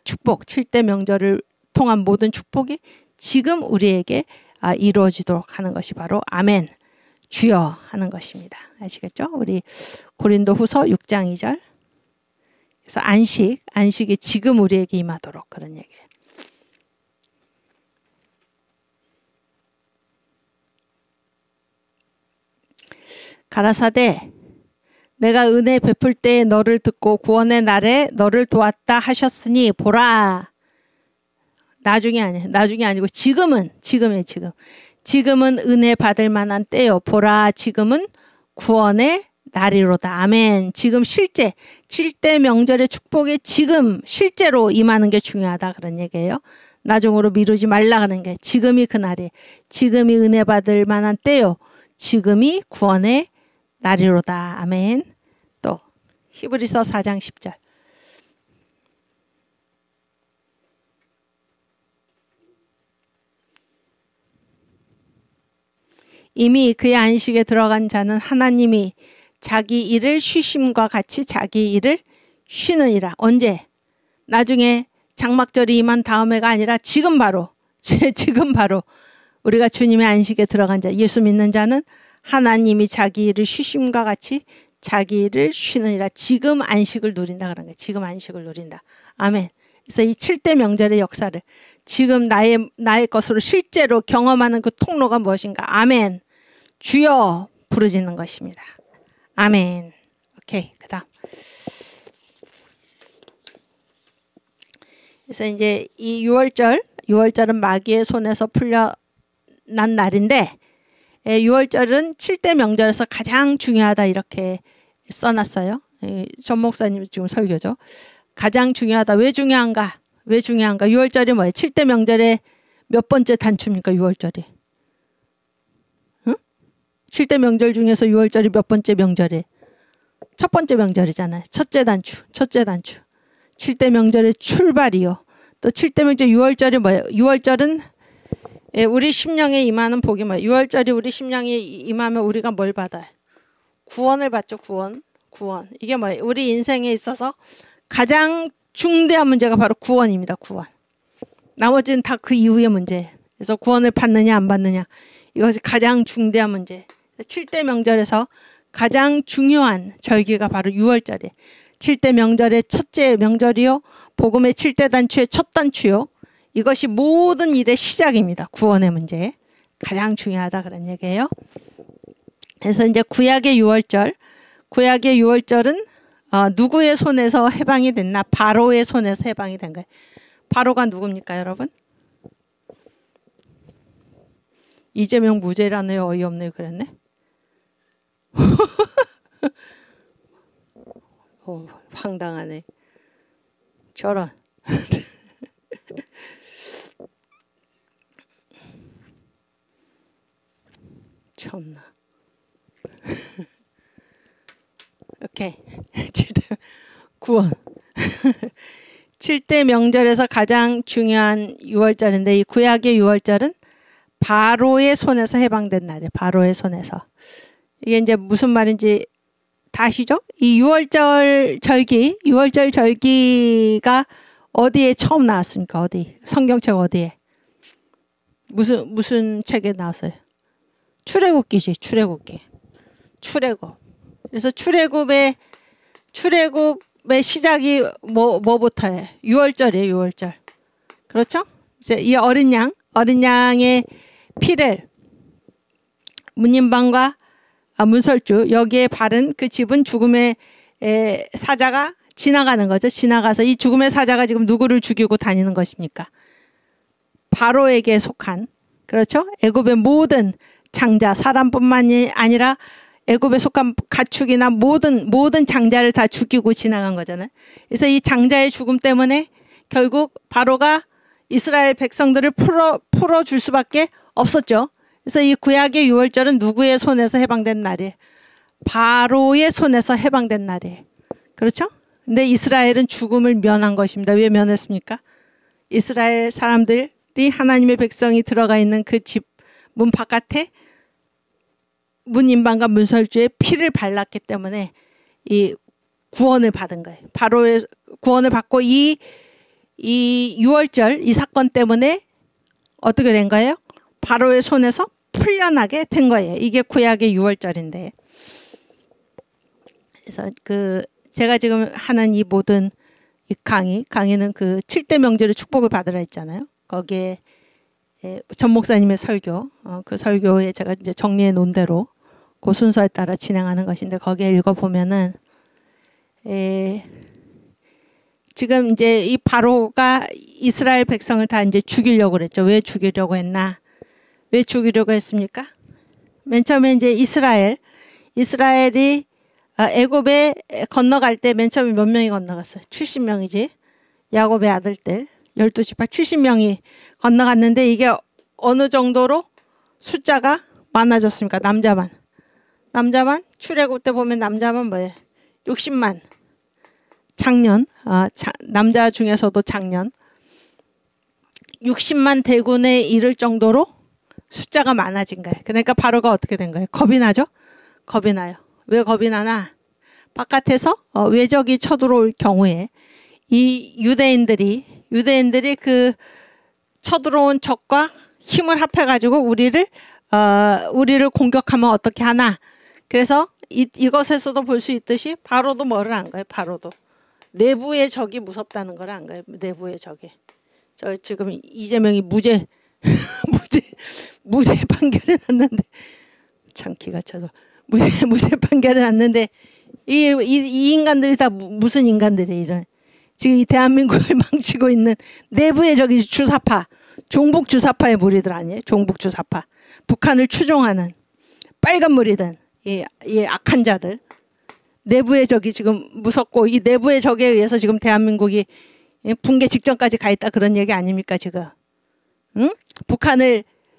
축복, 7대 명절을 통한 모든 축복이 지금 우리에게 이루어지도록 하는 것이 바로 아멘, 주여 하는 것입니다. 아시겠죠? 우리 고린도후서 6장 2절. 그래서 안식이 지금 우리에게 임하도록 그런 얘기예요. 가라사대 내가 은혜 베풀 때에 너를 듣고 구원의 날에 너를 도왔다 하셨으니 보라. 나중이 아니고 지금이에요. 지금은 은혜 받을 만한 때요. 보라 지금은 구원의 날이로다. 아멘. 지금 실제 7대 명절의 축복이 지금 실제로 임하는 게 중요하다 그런 얘기예요. 나중으로 미루지 말라 그런 게 지금이 그날이에요. 지금이 은혜 받을 만한 때요. 지금이 구원의 날이로다. 아멘. 또 히브리서 4장 10절. 이미 그의 안식에 들어간 자는 하나님이 자기 일을 쉬심과 같이 자기 일을 쉬느니라. 언제? 나중에 장막절이 임한 다음에가 아니라 지금 바로 지금 바로 우리가 주님의 안식에 들어간 자, 예수 믿는 자는 하나님이 자기 일을 쉬심과 같이 자기 일을 쉬느니라. 지금 안식을 누린다 그런 거예요. 지금 안식을 누린다. 아멘. 그래서 이 7대 명절의 역사를 지금 나의 것으로 실제로 경험하는 그 통로가 무엇인가? 아멘. 주여 부르짖는 것입니다. 아멘. 오케이. 그다음. 그래서 이제 이 6월절은 마귀의 손에서 풀려난 날인데 6월절은 7대 명절에서 가장 중요하다 이렇게 써놨어요. 전 목사님 지금 설교죠. 가장 중요하다. 왜 중요한가? 왜 중요한가? 6월절이 뭐예요? 7대 명절의 몇 번째 단추입니까? 6월절이. 응? 7대 명절 중에서 6월절이 몇 번째 명절이에요? 첫 번째 명절이잖아요. 첫째 단추. 7대 명절의 출발이요. 또 7대 명절 6월절이 뭐예요? 6월절은 우리 심령에 임하는 복이 뭐예요? 6월절이 우리 심령에 임하면 우리가 뭘 받아요? 구원을 받죠. 구원. 이게 뭐예요? 우리 인생에 있어서 가장 중대한 문제가 바로 구원입니다. 구원. 나머지는 다 그 이후의 문제예요. 그래서 구원을 받느냐 안 받느냐 이것이 가장 중대한 문제. 7대 명절에서 가장 중요한 절기가 바로 6월절이에요. 7대 명절의 첫째 명절이요. 복음의 7대 단추의 첫 단추요. 이것이 모든 일의 시작입니다. 구원의 문제. 가장 중요하다 그런 얘기예요. 그래서 이제 구약의 6월절은 누구의 손에서 해방이 됐나? 바로의 손에서 해방이 된 거예요. 바로가 누굽니까, 여러분? 이재명 무죄라네요. 어이없네요. 그랬네. 황당하네. 저런. 참나. 오케이. 7대 구원. 7대 명절에서 가장 중요한 6월절인데 이 구약의 6월절은 바로의 손에서 해방된 날이에요. 바로의 손에서. 이게 이제 무슨 말인지 다 아시죠? 이 6월절 절기가 어디에 처음 나왔습니까? 어디? 성경책 어디에? 무슨 책에 나왔어요? 출애굽기지. 출애굽기. 출애굽. 그래서 출애굽의 시작이 뭐부터예요? 6월절이에요. 6월절. 그렇죠? 이제 이 어린 양의 피를 문인방과 문설주 여기에 바른 그 집은 죽음의 사자가 지나가는 거죠. 지나가서 이 죽음의 사자가 지금 누구를 죽이고 다니는 것입니까? 바로에게 속한, 그렇죠? 애굽의 모든 장자, 사람뿐만이 아니라 애굽에 속한 가축이나 모든 장자를 다 죽이고 지나간 거잖아요. 그래서 이 장자의 죽음 때문에 결국 바로가 이스라엘 백성들을 풀어줄 수밖에 없었죠. 그래서 이 구약의 6월절은 누구의 손에서 해방된 날이에요? 바로의 손에서 해방된 날이에요. 그렇죠? 근데 이스라엘은 죽음을 면한 것입니다. 왜 면했습니까? 이스라엘 사람들이 하나님의 백성이 들어가 있는 그 집 문 바깥에 문인방과 문설주의 피를 발랐기 때문에 이 구원을 받은 거예요. 바로의 구원을 받고 이 6월절 이 사건 때문에 어떻게 된 거예요? 바로의 손에서 풀려나게 된 거예요. 이게 구약의 6월절인데. 그래서 제가 지금 하는 이 모든 이 강의는 그 7대 명절의 축복을 받으라 했잖아요. 거기에 전 목사님의 설교, 그 설교에 제가 이제 정리해 놓은 대로 그 순서에 따라 진행하는 것인데 거기에 읽어보면은 지금 이제 이 바로가 이스라엘 백성을 다 이제 죽이려고 그랬죠. 왜 죽이려고 했나? 왜 죽이려고 했습니까? 맨 처음에 이제 이스라엘이 애굽에 건너갈 때 맨 처음에 몇 명이 건너갔어요? 70명이지. 야곱의 아들들 12지파 70명이 건너갔는데 이게 어느 정도로 숫자가 많아졌습니까? 남자만 출애굽 때 보면 남자만 뭐예요? 60만. 장년, 남자 중에서도 장년 60만 대군에 이를 정도로 숫자가 많아진 거예요. 그러니까 바로가 어떻게 된 거예요? 겁이 나죠? 겁이 나요. 왜 겁이 나나? 바깥에서 외적이 쳐들어올 경우에 이 유대인들이 그 쳐들어온 적과 힘을 합해가지고 우리를 공격하면 어떻게 하나? 그래서 이것에서도 볼 수 있듯이 바로도 뭐를 한 거예요? 바로도 내부의 적이 무섭다는 걸 안 거예요. 내부의 적이. 저 지금 이재명이 무죄 판결이 났는데 참 기가 차서 무죄 판결이 났는데 이 인간들이 다 무슨 인간들이 이런 지금 이 대한민국을 망치고 있는 내부의 적이 주사파, 종북 주사파의 무리들 아니에요? 종북 주사파. 북한을 추종하는 빨간 무리들, 이 악한 자들. 내부의 적이 지금 무섭고 이 내부의 적에 의해서 지금 대한민국이 붕괴 직전까지 가 있다 그런 얘기 아닙니까 지금? 응?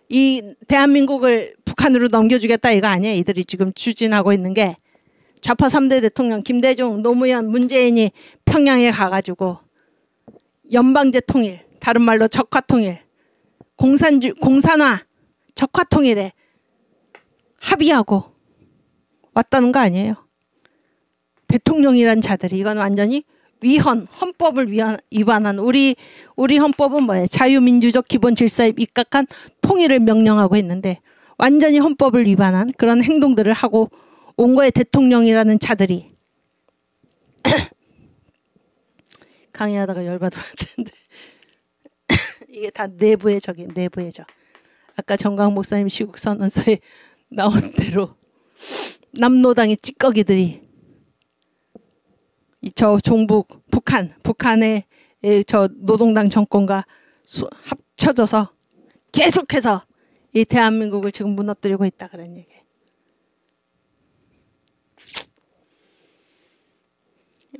이 대한민국을 북한으로 넘겨주겠다 이거 아니에요? 이들이 지금 추진하고 있는 게 좌파 3대 대통령 김대중, 노무현, 문재인이 평양에 가가지고 연방제 통일, 다른 말로 적화통일, 공산화, 적화통일에 합의하고 왔다는 거 아니에요? 대통령이란 자들이 이건 완전히 헌법을 위반한 우리 헌법은 뭐예요? 자유민주적 기본 질서에 입각한 통일을 명령하고 있는데 완전히 헌법을 위반한 그런 행동들을 하고 온 거에 대통령이라는 자들이 강의하다가 열받으면 안 되는데 이게 다 내부의 적이에요. 내부의 적. 아까 정광 목사님 시국선언서에 나온 대로 남노당의 찌꺼기들이 저 종북 북한의 저 노동당 정권과 합쳐져서 계속해서 이 대한민국을 지금 무너뜨리고 있다 그런 얘기예요.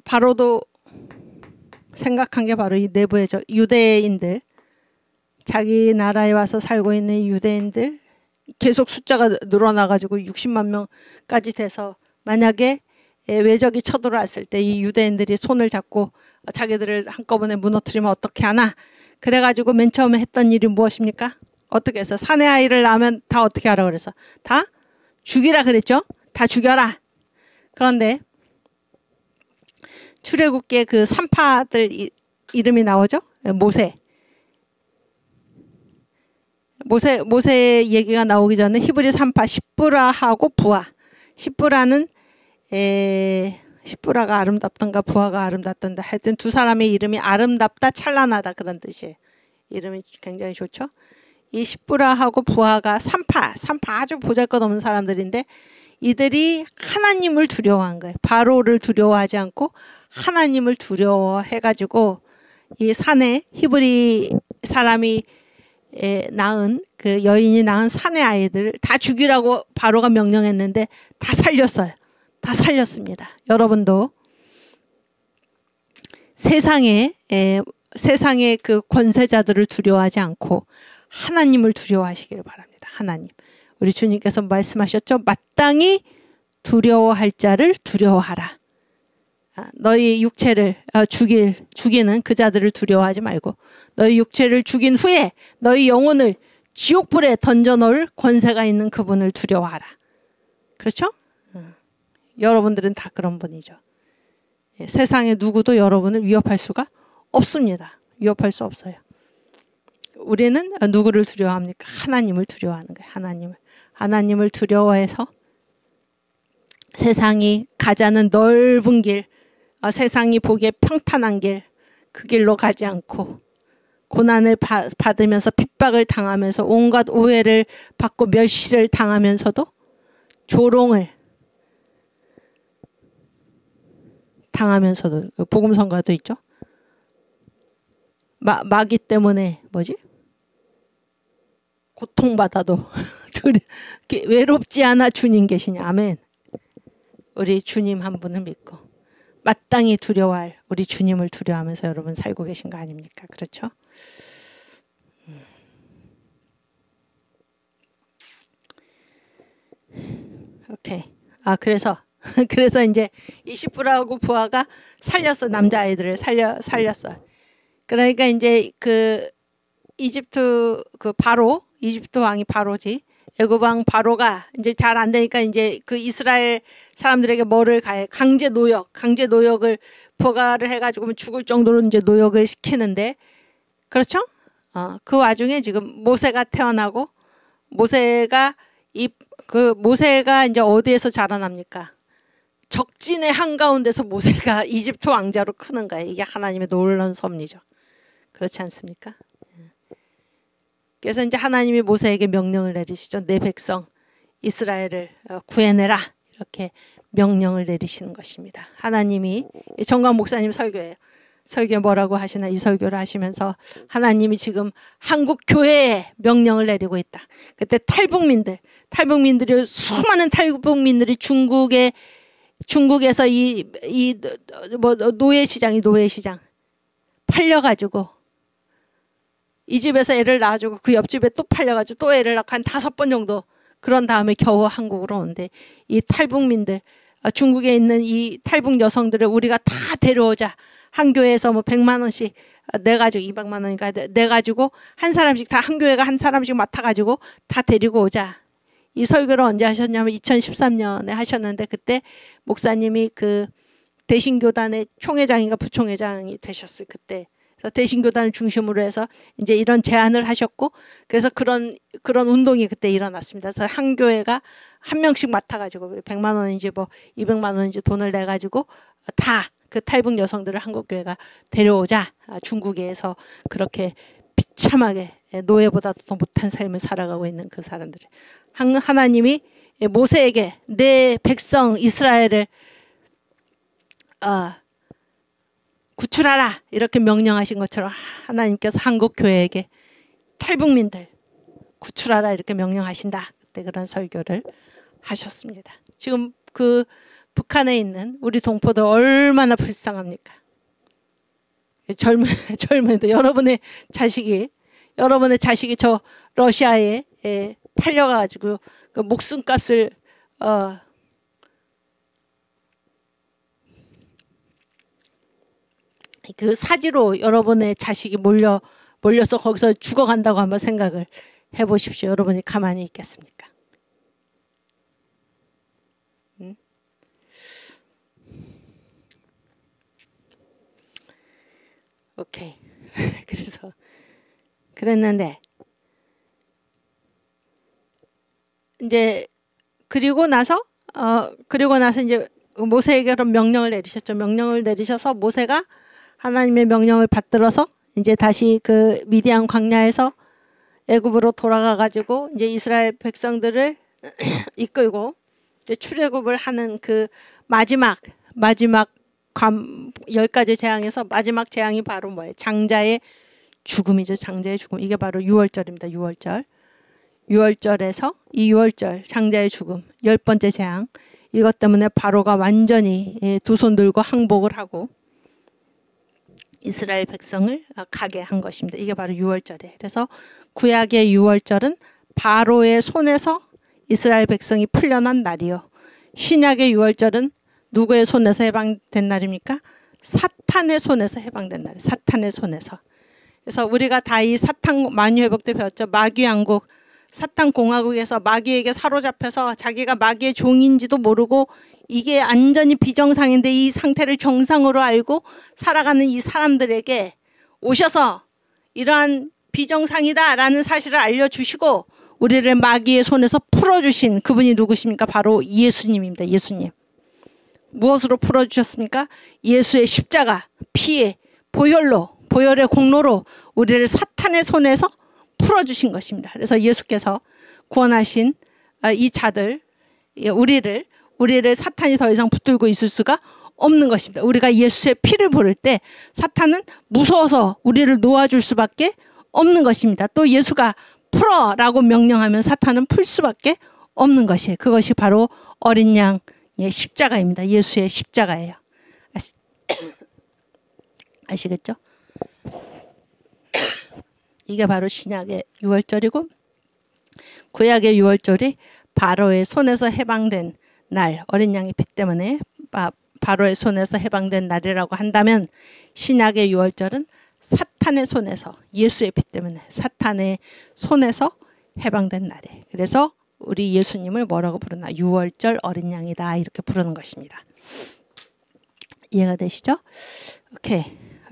바로도 생각한 게 바로 이 내부의 저 유대인들, 자기 나라에 와서 살고 있는 이 유대인들 계속 숫자가 늘어나가지고 60만 명까지 돼서 만약에 외적이 쳐들어왔을 때 이 유대인들이 손을 잡고 자기들을 한꺼번에 무너뜨리면 어떻게 하나? 그래가지고 맨 처음에 했던 일이 무엇입니까? 어떻게 해서 사내 아이를 낳으면 다 어떻게 하라 그래서 다 죽이라 그랬죠? 다 죽여라. 그런데 출애굽기에 그 산파들 이름이 나오죠? 모세의 얘기가 나오기 전에 히브리 산파 십브라하고 부하. 십브라가 아름답던가 부하가 아름답던가 하여튼 두 사람의 이름이 아름답다 찬란하다 그런 뜻이에요. 이름이 굉장히 좋죠. 이 십브라하고 부하가 산파 아주 보잘것없는 사람들인데 이들이 하나님을 두려워한 거예요. 바로를 두려워하지 않고 하나님을 두려워해가지고 이 산에 히브리 사람이 낳은 그 여인이 낳은 산의 아이들을 다 죽이라고 바로가 명령했는데 다 살렸어요. 다 살렸습니다. 여러분도 세상의 그 권세자들을 두려워하지 않고 하나님을 두려워하시기를 바랍니다. 하나님. 우리 주님께서 말씀하셨죠. 마땅히 두려워할 자를 두려워하라. 너희 육체를 죽이는 그 자들을 두려워하지 말고 너희 육체를 죽인 후에 너희 영혼을 지옥불에 던져놓을 권세가 있는 그분을 두려워하라. 그렇죠? 여러분들은 다 그런 분이죠. 세상에 누구도 여러분을 위협할 수가 없습니다. 위협할 수 없어요. 우리는 누구를 두려워합니까? 하나님을 두려워하는 거예요. 하나님을 두려워해서 세상이 가자는 넓은 길, 세상이 보기에 평탄한 길, 그 길로 가지 않고 고난을 받으면서 핍박을 당하면서 온갖 오해를 받고 멸시를 당하면서도 조롱을 당하면서도 복음성가도 있죠. 마귀 때문에 고통받아도 외롭지 않아 주님 계시냐. 아멘. 우리 주님 한 분을 믿고 마땅히 두려워할 우리 주님을 두려워하면서 여러분 살고 계신 거 아닙니까? 그렇죠? 오케이. 그래서 이제 이 십브라하고 부하가 살렸어. 남자아이들을 살렸어. 그러니까 이제 그 이집트 그 바로 이집트 왕이 바로지. 애굽 왕 바로가 이제 잘 안 되니까 이제 그 이스라엘 사람들에게 뭐를 가해? 강제 노역을 부과를 해가지고 죽을 정도로 이제 노역을 시키는데, 그렇죠? 그 와중에 지금 모세가 태어나고, 모세가 이제 어디에서 자라납니까? 적진의 한가운데서 모세가 이집트 왕자로 크는 거예요. 이게 하나님의 놀라운 섭리죠. 그렇지 않습니까? 그래서 이제 하나님이 모세에게 명령을 내리시죠. 내 백성 이스라엘을 구해내라, 이렇게 명령을 내리시는 것입니다. 하나님이, 정광 목사님 설교예요. 설교에 뭐라고 하시나, 이 설교를 하시면서 하나님이 지금 한국 교회에 명령을 내리고 있다. 그때 탈북민들이 수많은 탈북민들이 중국에서 노예시장 팔려가지고, 이 집에서 애를 낳아주고 그 옆집에 또 팔려가지고 또 애를 낳고 한 5번 정도, 그런 다음에 겨우 한국으로 오는데, 이 탈북민들, 중국에 있는 이 탈북 여성들을 우리가 다 데려오자. 한 교회에서 뭐 100만 원씩 내가지고, 200만 원인가 내가지고 한 사람씩, 다 한 교회가 한 사람씩 맡아가지고 다 데리고 오자. 이 설교를 언제 하셨냐면 2013년에 하셨는데, 그때 목사님이 그 대신교단의 총회장인가 부총회장이 되셨어요. 그때. 그래서 대신교단을 중심으로 해서 이제 이런 제안을 하셨고, 그래서 그런 운동이 그때 일어났습니다. 그래서 한 교회가 한 명씩 맡아가지고 100만 원인지 뭐 200만 원인지 돈을 내가지고 다 그 탈북 여성들을 한국 교회가 데려오자. 중국에서 그렇게 비참하게 노예보다도 더 못한 삶을 살아가고 있는 그 사람들. 하나님이 모세에게 내 백성 이스라엘을 구출하라, 이렇게 명령하신 것처럼 하나님께서 한국 교회에게 탈북민들 구출하라, 이렇게 명령하신다. 그때 그런 설교를 하셨습니다. 지금 그 북한에 있는 우리 동포들 얼마나 불쌍합니까? 젊은이들, 여러분의 자식이 저 러시아에 팔려가지고 그 목숨값을 그 사지로 여러분의 자식이 몰려서 거기서 죽어간다고 한번 생각을 해보십시오. 여러분이 가만히 있겠습니까? 오케이. 그래서 그랬는데 이제 그리고 나서 이제 모세에게 그런 명령을 내리셨죠. 명령을 내리셔서 모세가 하나님의 명령을 받들어서 이제 다시 그 미디안 광야에서 애굽으로 돌아가 가지고 이제 이스라엘 백성들을 이끌고 이제 출애굽을 하는 그 마지막 10가지 재앙에서 마지막 재앙이 바로 뭐예요? 장자의 죽음이죠. 장자의 죽음. 이게 바로 유월절입니다. 유월절에서 이 유월절 장자의 죽음 10번째 재앙, 이것 때문에 바로가 완전히 두 손 들고 항복을 하고 이스라엘 백성을 가게 한 것입니다. 이게 바로 유월절이에요. 그래서 구약의 유월절은 바로의 손에서 이스라엘 백성이 풀려난 날이요. 신약의 유월절은 누구의 손에서 해방된 날입니까? 사탄의 손에서 해방된 날이에요. 사탄의 손에서. 그래서 우리가 다 이 사탄 만유회복 때 배웠죠. 마귀왕국, 사탄 공화국에서 마귀에게 사로잡혀서 자기가 마귀의 종인지도 모르고 이게 완전히 비정상인데 이 상태를 정상으로 알고 살아가는 이 사람들에게 오셔서 이러한 비정상이다라는 사실을 알려주시고 우리를 마귀의 손에서 풀어주신 그분이 누구십니까? 바로 예수님입니다. 예수님. 무엇으로 풀어주셨습니까? 예수의 십자가, 피의 보혈의 공로로 우리를 사탄의 손에서 풀어주신 것입니다. 그래서 예수께서 구원하신 이 자들, 우리를 사탄이 더 이상 붙들고 있을 수가 없는 것입니다. 우리가 예수의 피를 부를 때 사탄은 무서워서 우리를 놓아줄 수밖에 없는 것입니다. 또 예수가 풀어라고 명령하면 사탄은 풀 수밖에 없는 것이에요. 그것이 바로 어린 양의 십자가입니다. 예수의 십자가예요. 아시겠죠? 이게 바로 신약의 유월절이고 구약의 유월절이 바로의 손에서 해방된 날, 어린 양의 피 때문에 바로의 손에서 해방된 날이라고 한다면 신약의 유월절은 사탄의 손에서, 예수의 피 때문에 사탄의 손에서 해방된 날에. 그래서 우리 예수님을 뭐라고 부르나? 유월절 어린 양이다 이렇게 부르는 것입니다. 이해가 되시죠? 오케이.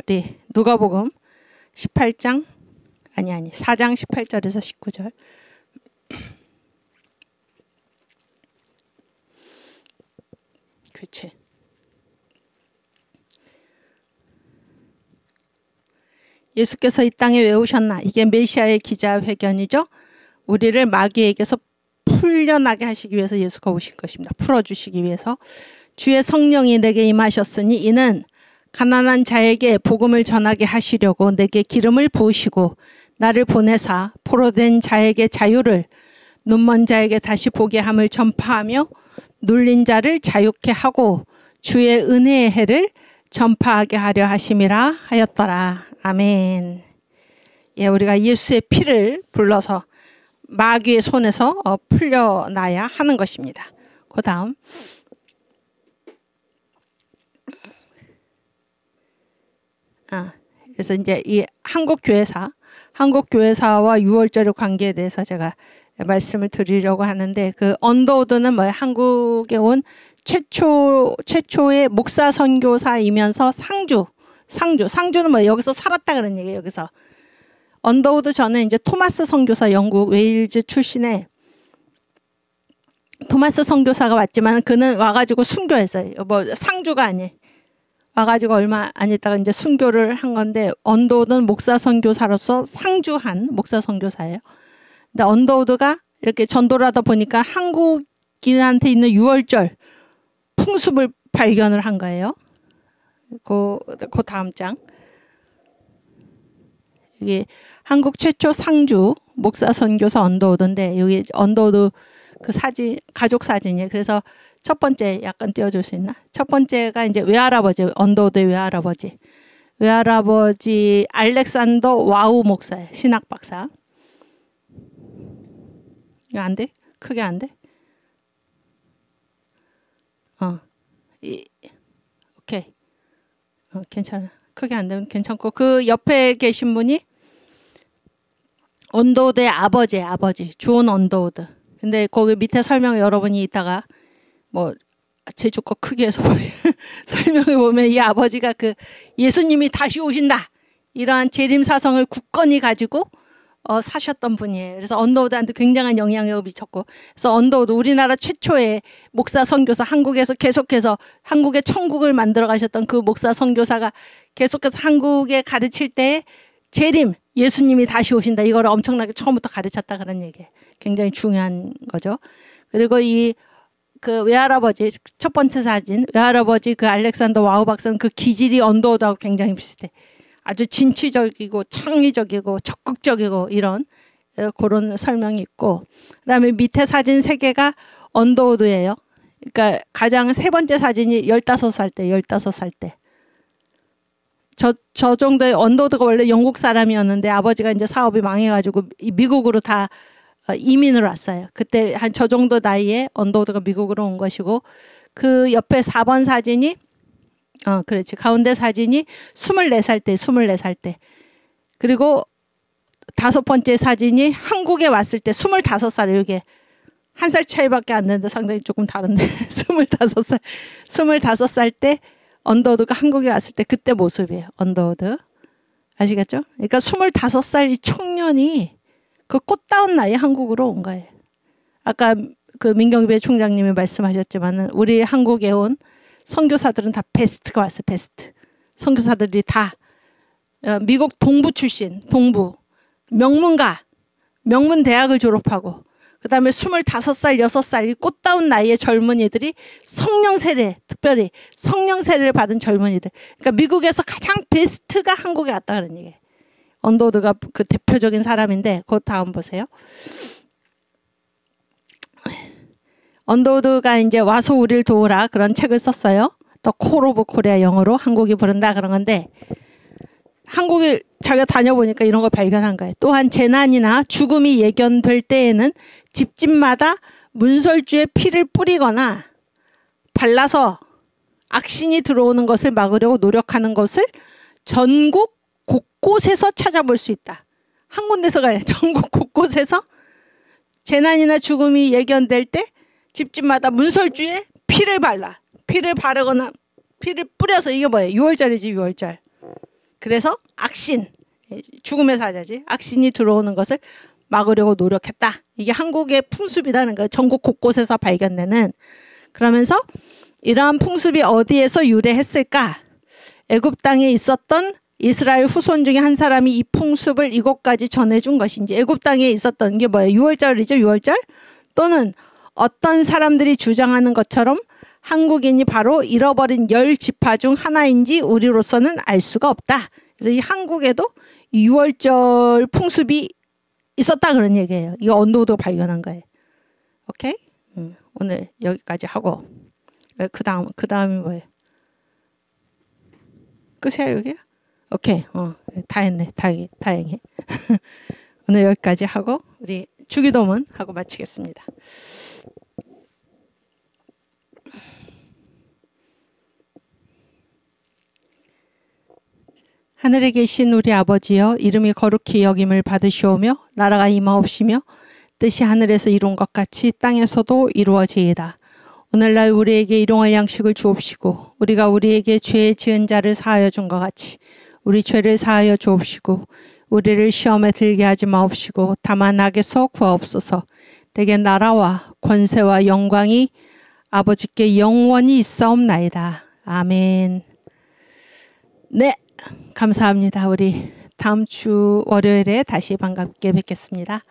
우리 누가복음 18장 4장 18절에서 19절. 그렇지. 예수께서 이 땅에 왜 오셨나? 이게 메시아의 기자회견이죠. 우리를 마귀에게서 풀려나게 하시기 위해서 예수가 오신 것입니다. 풀어주시기 위해서. 주의 성령이 내게 임하셨으니 이는 가난한 자에게 복음을 전하게 하시려고 내게 기름을 부으시고 나를 보내사 포로된 자에게 자유를, 눈먼 자에게 다시 보게 함을 전파하며 눌린 자를 자유케 하고 주의 은혜의 해를 전파하게 하려 하심이라 하였더라. 아멘. 예, 우리가 예수의 피를 불러서 마귀의 손에서 풀려나야 하는 것입니다. 그 다음 그래서 이제 이 한국교회사와 유월절의 관계에 대해서 제가 말씀을 드리려고 하는데, 그 언더우드는 뭐예요? 한국에 온 최초의 목사 선교사이면서 상주는 뭐예요? 여기서 살았다 그런 얘기예요. 여기서 언더우드 전에 이제 토마스 선교사, 영국 웨일즈 출신의 토마스 선교사가 왔지만 그는 와가지고 순교했어요. 뭐 상주가 아니에요. 와가지고 얼마 안 있다가 이제 순교를 한 건데, 언더우드는 목사 선교사로서 상주한 목사 선교사예요. 근데 언더우드가 이렇게 전도를 하다 보니까 한국인한테 있는 유월절 풍습을 발견을 한 거예요. 그 다음 장. 이게 한국 최초 상주 목사 선교사 언더우드인데, 여기 언더우드 그 사진, 가족 사진이에요. 그래서 첫 번째 약간 띄워줄 수 있나? 첫 번째가 이제 외할아버지, 언더우드의 외할아버지 알렉산더 와우 목사예요. 신학 박사. 이거 안 돼? 크게 안 돼? 오케이. 괜찮아. 크게 안 되면 괜찮고, 그 옆에 계신 분이 언더우드의 아버지 존 언더우드. 근데 거기 밑에 설명 여러분이 이따가 뭐 제주 거 크게 해서 설명해 보면, 이 아버지가 그 예수님이 다시 오신다 이러한 재림 사성을 굳건히 가지고 사셨던 분이에요. 그래서 언더우드한테 굉장한 영향력을 미쳤고, 그래서 언더우드 우리나라 최초의 목사 선교사, 한국에서 계속해서 한국의 천국을 만들어 가셨던 그 목사 선교사가 계속해서 한국에 가르칠 때 재림, 예수님이 다시 오신다 이거를 엄청나게 처음부터 가르쳤다 그런 얘기예요. 굉장히 중요한 거죠. 그리고 그 외할아버지 첫 번째 사진, 외할아버지 그 알렉산더 와우 박사는 그 기질이 언더우드하고 굉장히 비슷해. 아주 진취적이고 창의적이고 적극적이고 이런 그런 설명이 있고, 그다음에 밑에 사진 3개가 언더우드예요. 그러니까 가장 세 번째 사진이 15살 때. 저 정도의 언더우드가 원래 영국 사람이었는데 아버지가 이제 사업이 망해가지고 미국으로 다 이민을 왔어요. 그때 한 저 정도 나이에 언더우드가 미국으로 온 것이고, 그 옆에 4번 사진이 그렇지. 가운데 사진이 24살 때. 그리고 5번째 사진이 한국에 왔을 때 25살이에요. 이게 1살 차이밖에 안 되는데 상당히 조금 다른데 25살 때 언더우드가 한국에 왔을 때 그때 모습이에요. 언더우드. 아시겠죠? 그러니까 25살 이 청년이 그 꽃다운 나이에 한국으로 온 거예요. 아까 그 민경배 총장님이 말씀하셨지만은 우리 한국에 온 선교사들은 다 베스트가 왔어요. 베스트. 선교사들이 다 미국 동부 출신, 명문 대학을 졸업하고, 그 다음에 25살, 6살 이 꽃다운 나이의 젊은이들이 성령 세례, 특별히 성령 세례를 받은 젊은이들. 그러니까 미국에서 가장 베스트가 한국에 왔다 그런 얘기예요. 언더우드가 그 대표적인 사람인데, 그 다음 보세요. 언더우드가 이제 와서 우리를 도우라 그런 책을 썼어요. 더 콜 오브 코리아, 영어로 한국이 부른다 그런 건데, 한국에 자기가 다녀보니까 이런 걸 발견한 거예요. 또한 재난이나 죽음이 예견될 때에는 집집마다 문설주의 피를 뿌리거나 발라서 악신이 들어오는 것을 막으려고 노력하는 것을 전국 곳곳에서 찾아볼 수 있다. 한 군데서가 아니라 전국 곳곳에서 재난이나 죽음이 예견될 때 집집마다 문설주에 피를 발라. 피를 바르거나 피를 뿌려서 이게 뭐예요? 유월절이지 유월절. 그래서 악신, 죽음의 사자지. 악신이 들어오는 것을 막으려고 노력했다. 이게 한국의 풍습이라는 거예요. 전국 곳곳에서 발견되는. 그러면서 이러한 풍습이 어디에서 유래했을까? 애굽 땅에 있었던 이스라엘 후손 중에 한 사람이 이 풍습을 이곳까지 전해준 것인지, 애굽 땅에 있었던 게 뭐예요? 유월절이죠, 유월절? 또는 어떤 사람들이 주장하는 것처럼 한국인이 바로 잃어버린 10지파 중 하나인지 우리로서는 알 수가 없다. 그래서 이 한국에도 유월절 풍습이 있었다 그런 얘기예요. 이거 언더우드가 발견한 거예요. 오케이? 오늘 여기까지 하고 그 다음이 뭐예요? 끝이야 여기야? 오케이. 다 했네. 다행히. 오늘 여기까지 하고 우리 주기도문 하고 마치겠습니다. 하늘에 계신 우리 아버지여, 이름이 거룩히 여김을 받으시오며 나라가 임하옵시며 뜻이 하늘에서 이룬 것 같이 땅에서도 이루어지이다. 오늘날 우리에게 일용할 양식을 주옵시고 우리가 우리에게 죄 지은 자를 사하여 준 것 같이 우리 죄를 사하여 주옵시고 우리를 시험에 들게 하지 마옵시고 다만 악에서 구하옵소서. 대개 나라와 권세와 영광이 아버지께 영원히 있사옵나이다. 아멘. 네, 감사합니다. 우리 다음 주 월요일에 다시 반갑게 뵙겠습니다.